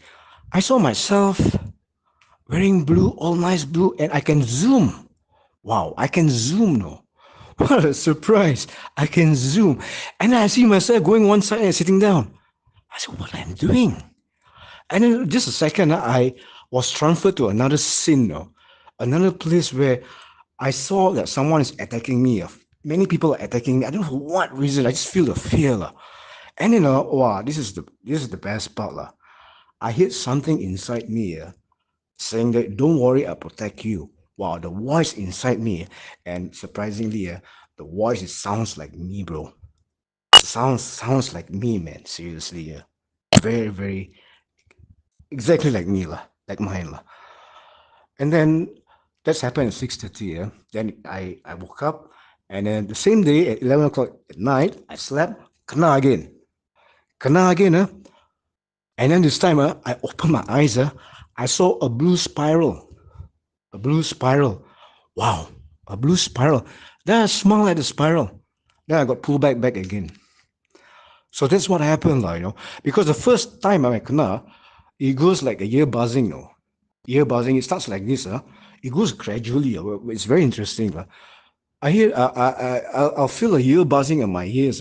Speaker 5: I saw myself wearing blue, all nice blue, and I can zoom. Wow, I can zoom now. What a surprise. I can zoom. And I see myself going one side and sitting down. I said, what am I doing? And then just a second, I was transferred to another scene now, another place where I saw that someone is attacking me. Many people are attacking me. I don't know for what reason. I just feel the fear. And wow, this is the best part. I heard something inside me saying that don't worry, I'll protect you. Wow, the voice inside me, and surprisingly, the voice sounds like me, bro. Sounds like me, man. Seriously, yeah. Very, very exactly like me, lah. Like mine, lah. And then that's happened at 6:30. Yeah. Then I woke up, and then the same day at 11 o'clock at night, I slept. Kena again. Kena again, huh? And then this time, I opened my eyes. I saw a blue spiral. A blue spiral. Wow, a blue spiral. Then I smiled at the spiral. Then I got pulled back again. So that's what happened, lah, because the first time I kena, it goes like a ear buzzing, Ear buzzing, it starts like this, It goes gradually. It's very interesting, lah. I hear, I'll feel a ear buzzing in my ears,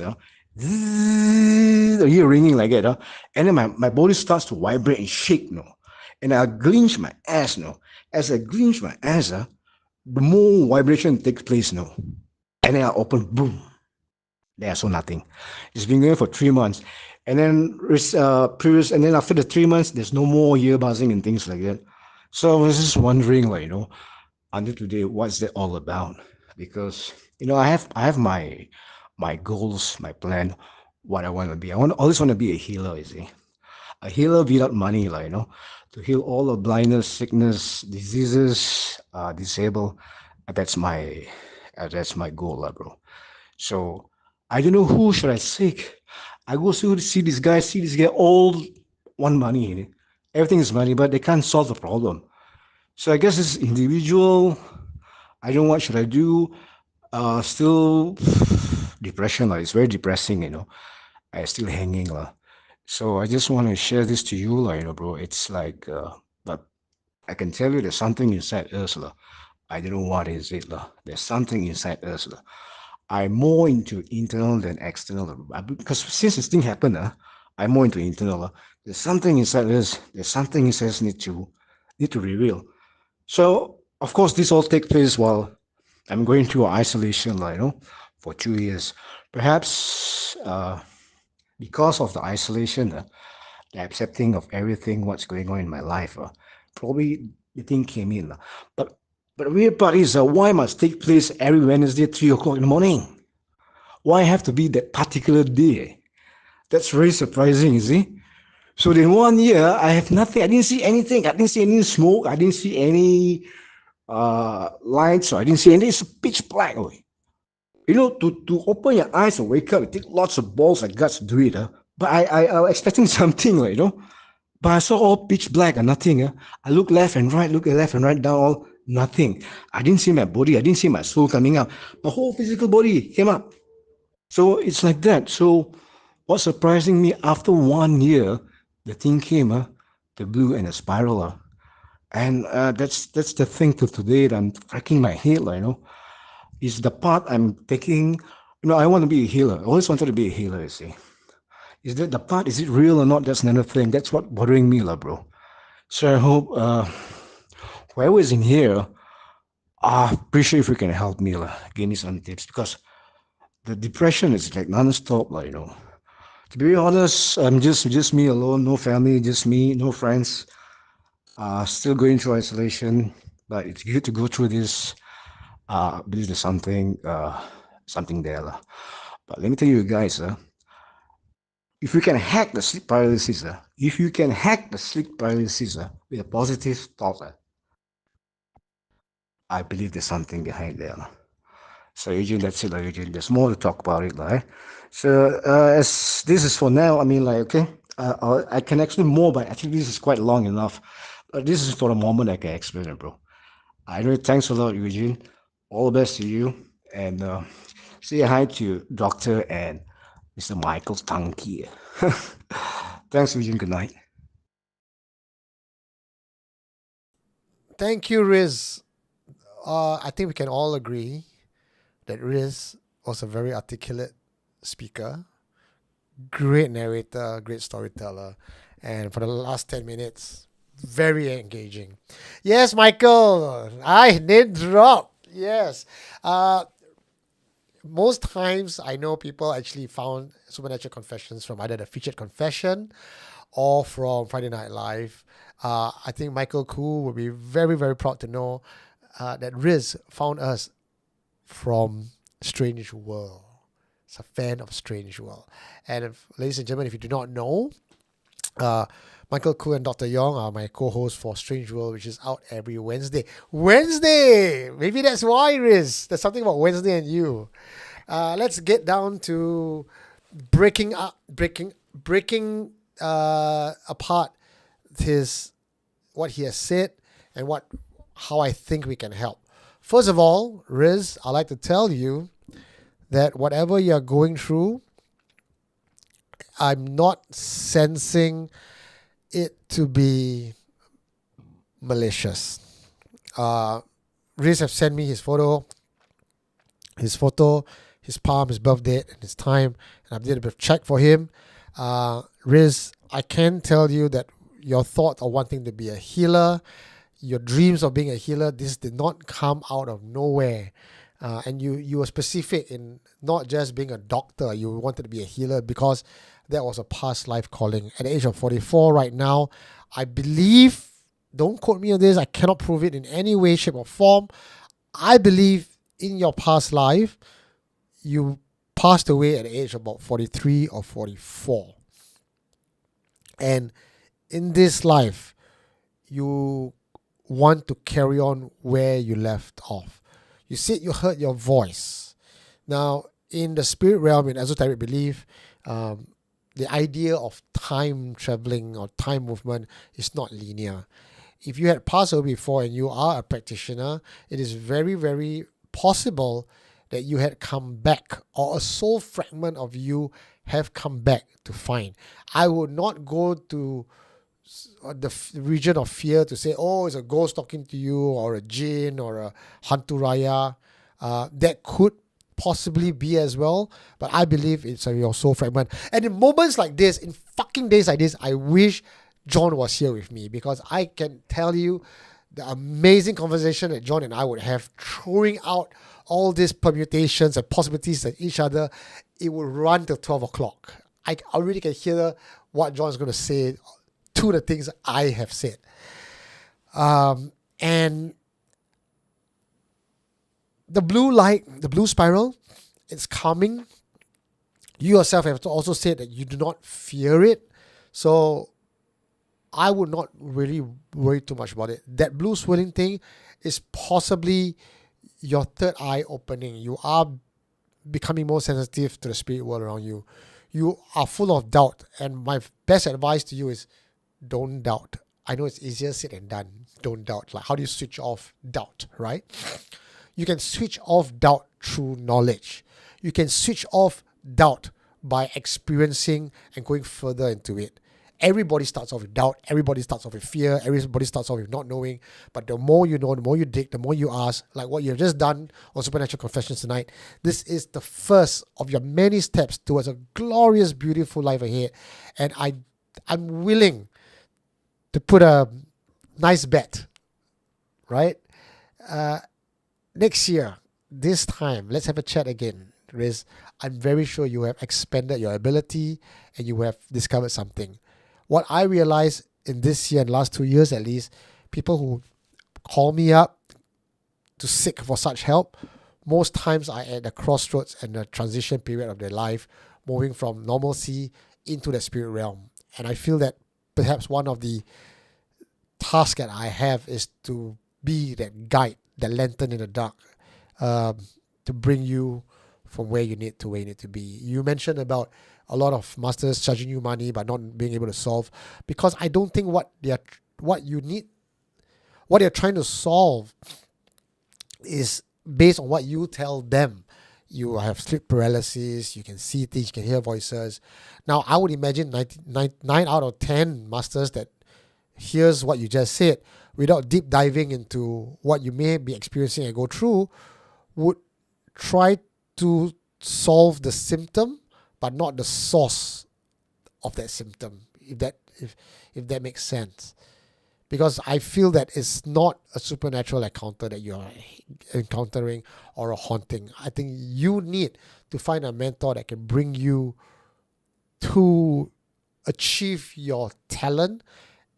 Speaker 5: the ear ringing like that, and then my body starts to vibrate and shake, and I clench my ass, As I clench my ass, the more vibration takes place, and then I open, boom. There, so nothing. It's been going for 3 months, and then and then after the 3 months, there's no more ear buzzing and things like that. So I was just wondering, like, until today, what's that all about? Because I have my goals, my plan, what I want to be. Always want to be a healer. You see, a healer without money, like, to heal all the blindness, sickness, diseases, disable. That's my goal, bro. So I don't know who should I seek. I go see this guy, all want money in it. Everything is money, but they can't solve the problem. So I guess this individual, I don't know what should I do. Still depression, it's very depressing, I still hanging, So I just want to share this to you, bro. It's like, but I can tell you there's something inside us, I don't know what is it, There's something inside us, I'm more into internal than external, because since this thing happened, I'm more into internal. There's something inside us. There's something inside us need to reveal. So of course, this all takes place while I'm going through isolation, for 2 years. Perhaps because of the isolation, the accepting of everything, what's going on in my life, probably the thing came in. But the weird part is, why must take place every Wednesday at 3 o'clock in the morning? Why have to be that particular day? That's very surprising, you see. So in 1 year, I have nothing. I didn't see anything. I didn't see any smoke. I didn't see any lights. So I didn't see anything. It's pitch black. To open your eyes and wake up, it takes lots of balls and guts to do it. But I was expecting something, But I saw all pitch black and nothing. I look left and right, down, all nothing. I didn't see my body. I didn't see my soul coming out. My whole physical body came up. So it's like that. So what's surprising me, after 1 year, the thing came, the blue and the spiral. And that's the thing till today that I'm cracking my head, is the part I'm taking. I want to be a healer. I always wanted to be a healer, you see. Is it real or not? That's another thing. That's what bothering me, bro. So I hope whoever is in here, I appreciate if you can help me, give me some tips, because the depression is like non-stop, To be honest, I'm just me alone, no family, just me, no friends. Still going through isolation, but it's good to go through this. I believe there's something there, But let me tell you guys, if you can hack the sleep paralysis, with a positive thought, I believe there's something behind there. So Eugene, that's it, Eugene. There's more to talk about it, So as this is for now, I mean, okay, I can explain more, but actually this is quite long enough. But this is for the moment I can explain it, bro. Anyway, thanks a lot, Eugene. All the best to you, and say hi to Doctor and Mr. Michael Tanki. Thanks, Eugene. Good night.
Speaker 1: Thank you, Riz. I think we can all agree that Riz was a very articulate speaker, great narrator, great storyteller, and for the last 10 minutes, very engaging. Yes, Michael, I name drop. Yes. Most times I know people actually found Supernatural Confessions from either the Featured Confession or from Friday Night Live. I think Michael Koo will be very, very proud to know that Riz found us from Strange World. is a fan of Strange World. And ladies and gentlemen, if you do not know, Michael Koo and Dr. Yong are my co-hosts for Strange World, which is out every Wednesday. Wednesday! Maybe that's why, Riz. There's something about Wednesday and you. Let's get down to breaking apart what he has said and how I think we can help. First of all, Riz, I'd like to tell you that whatever you're going through, I'm not sensing it to be malicious. Riz have sent me his photo, his palm, his birth date, and his time, and I did a bit of check for him. Riz, I can tell you that your thought of wanting to be a healer, your dreams of being a healer, this did not come out of nowhere. And you were specific in not just being a doctor. You wanted to be a healer because that was a past life calling. At the age of 44 right now, I believe, don't quote me on this, I cannot prove it in any way, shape or form. I believe in your past life, you passed away at the age of about 43 or 44. And in this life, you want to carry on where you left off. You said you heard your voice. Now, in the spirit realm, in esoteric belief, the idea of time traveling or time movement is not linear. If you had passed away before and you are a practitioner, it is very, very possible that you had come back, or a soul fragment of you have come back to find. I would not go to the region of fear to say, oh, it's a ghost talking to you, or a jinn, or a hantu raya. That could possibly be as well, but I believe it's your soul fragment. And in moments like this, in fucking days like this, I wish John was here with me, because I can tell you the amazing conversation that John and I would have, throwing out all these permutations and possibilities at each other. It would run till 12 o'clock. I already can hear what John's going to say to the things I have said. And the blue light, the blue spiral, it's coming. You yourself have also said that you do not fear it. So I would not really worry too much about it. That blue swirling thing is possibly your third eye opening. You are becoming more sensitive to the spirit world around you. You are full of doubt. And my best advice to you is don't doubt. I know it's easier said than done. Don't doubt. Like, how do you switch off doubt, right? You can switch off doubt through knowledge. You can switch off doubt by experiencing and going further into it. Everybody starts off with doubt. Everybody starts off with fear. Everybody starts off with not knowing. But the more you know, the more you dig, the more you ask, like what you've just done on Supernatural Confessions tonight, this is the first of your many steps towards a glorious, beautiful life ahead. And I'm willing to put a nice bet, right? Next year, this time, let's have a chat again, Riz. I'm very sure you have expanded your ability and you have discovered something. What I realized in this year and last 2 years at least, people who call me up to seek for such help, most times are at the crossroads and the transition period of their life, moving from normalcy into the spirit realm. And I feel that perhaps one of the tasks that I have is to be that guide, that lantern in the dark, to bring you from where you need to where you need to be. You mentioned about a lot of masters charging you money but not being able to solve, because I don't think what they're trying to solve is based on what you tell them. You have sleep paralysis, you can see things, you can hear voices. Now, I would imagine 9 out of 10 masters that hears what you just said, without deep diving into what you may be experiencing and go through, would try to solve the symptom, but not the source of that symptom, if that makes sense. Because I feel that it's not a supernatural encounter that you're encountering or a haunting. I think you need to find a mentor that can bring you to achieve your talent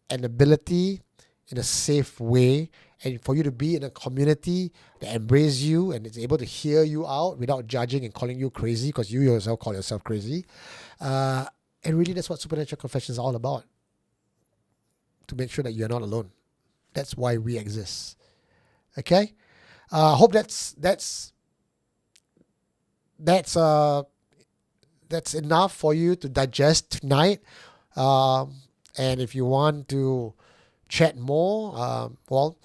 Speaker 1: and ability in a safe way and for you to be in a community that embraces you and is able to hear you out without judging and calling you crazy, because you yourself call yourself crazy. And really, that's what Supernatural Confessions is all about. To make sure that you're not alone. That's why we exist. Okay? Hope that's enough for you to digest tonight. And if you want to chat more, well,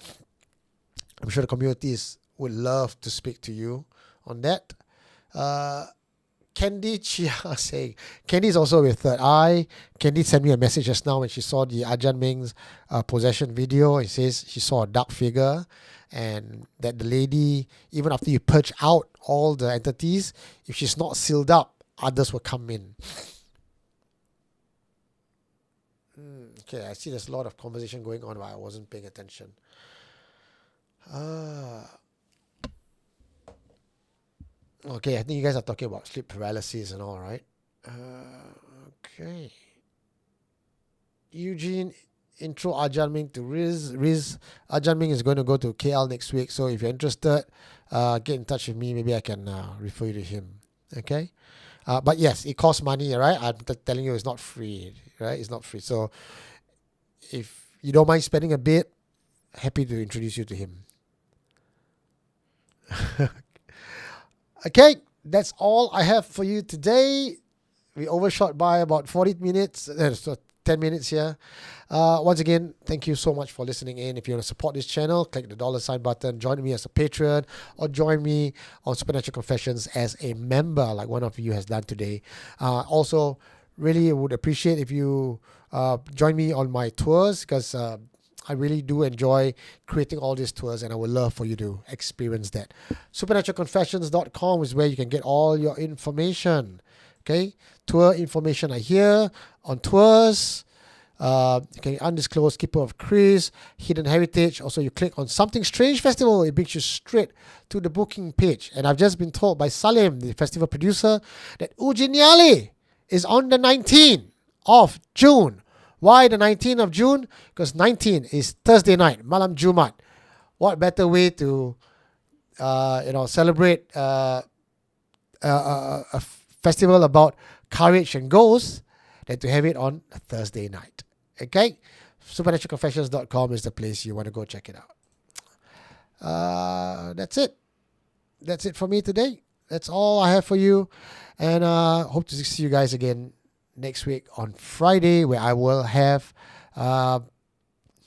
Speaker 1: I'm sure the communities would love to speak to you on that. Candy Chia saying, Candy's also with Third Eye. Candy sent me a message just now when she saw the Ajarn Meng's possession video. It says she saw a dark figure, and that the lady, even after you purge out all the entities, if she's not sealed up, others will come in. Okay, I see there's a lot of conversation going on, but I wasn't paying attention. Okay, I think you guys are talking about sleep paralysis and all, right? Okay. Eugene, intro Ajarn Meng to Riz. Ajarn Meng is going to go to KL next week, so if you're interested, get in touch with me. Maybe I can refer you to him. Okay? But yes, it costs money, right? I'm telling you, it's not free, right? It's not free. So if you don't mind spending a bit, happy to introduce you to him. Okay, that's all I have for you today. We overshot by about 40 minutes, so 10 minutes here. Once again, thank you so much for listening in. If you want to support this channel, click the $ button, join me as a patron, or join me on Supernatural Confessions as a member, like one of you has done today. Also, really would appreciate if you join me on my tours, because I really do enjoy creating all these tours, and I would love for you to experience that. Supernaturalconfessions.com is where you can get all your information. Okay, tour information are here on tours. You can undisclosed Keeper of Chris, Hidden Heritage. Also, you click on Something Strange Festival, it brings you straight to the booking page. And I've just been told by Salim, the festival producer, that Ujiniali is on the 19th of June. Why the 19th of June? Because 19 is Thursday night, Malam Jumat. What better way to celebrate a festival about courage and ghosts than to have it on a Thursday night. Okay? Supernaturalconfessions.com is the place you want to go check it out. That's it. That's it for me today. That's all I have for you. And hope to see you guys again next week on Friday, where I will have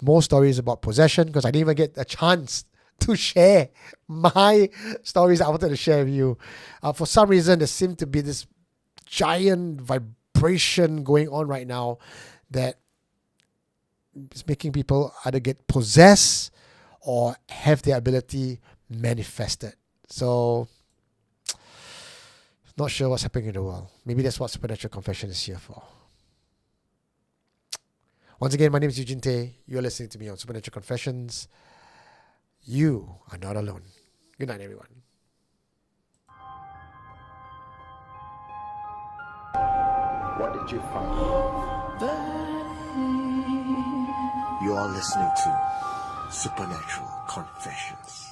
Speaker 1: more stories about possession, because I didn't even get a chance to share my stories I wanted to share with you. For some reason, there seemed to be this giant vibration going on right now that is making people either get possessed or have their ability manifested. So, not sure what's happening in the world. Maybe that's what Supernatural Confession is here for. Once again, my name is Eugene Tay. You're listening to me on Supernatural Confessions. You are not alone. Good night, everyone.
Speaker 2: What did you find?
Speaker 1: You are listening to Supernatural Confessions.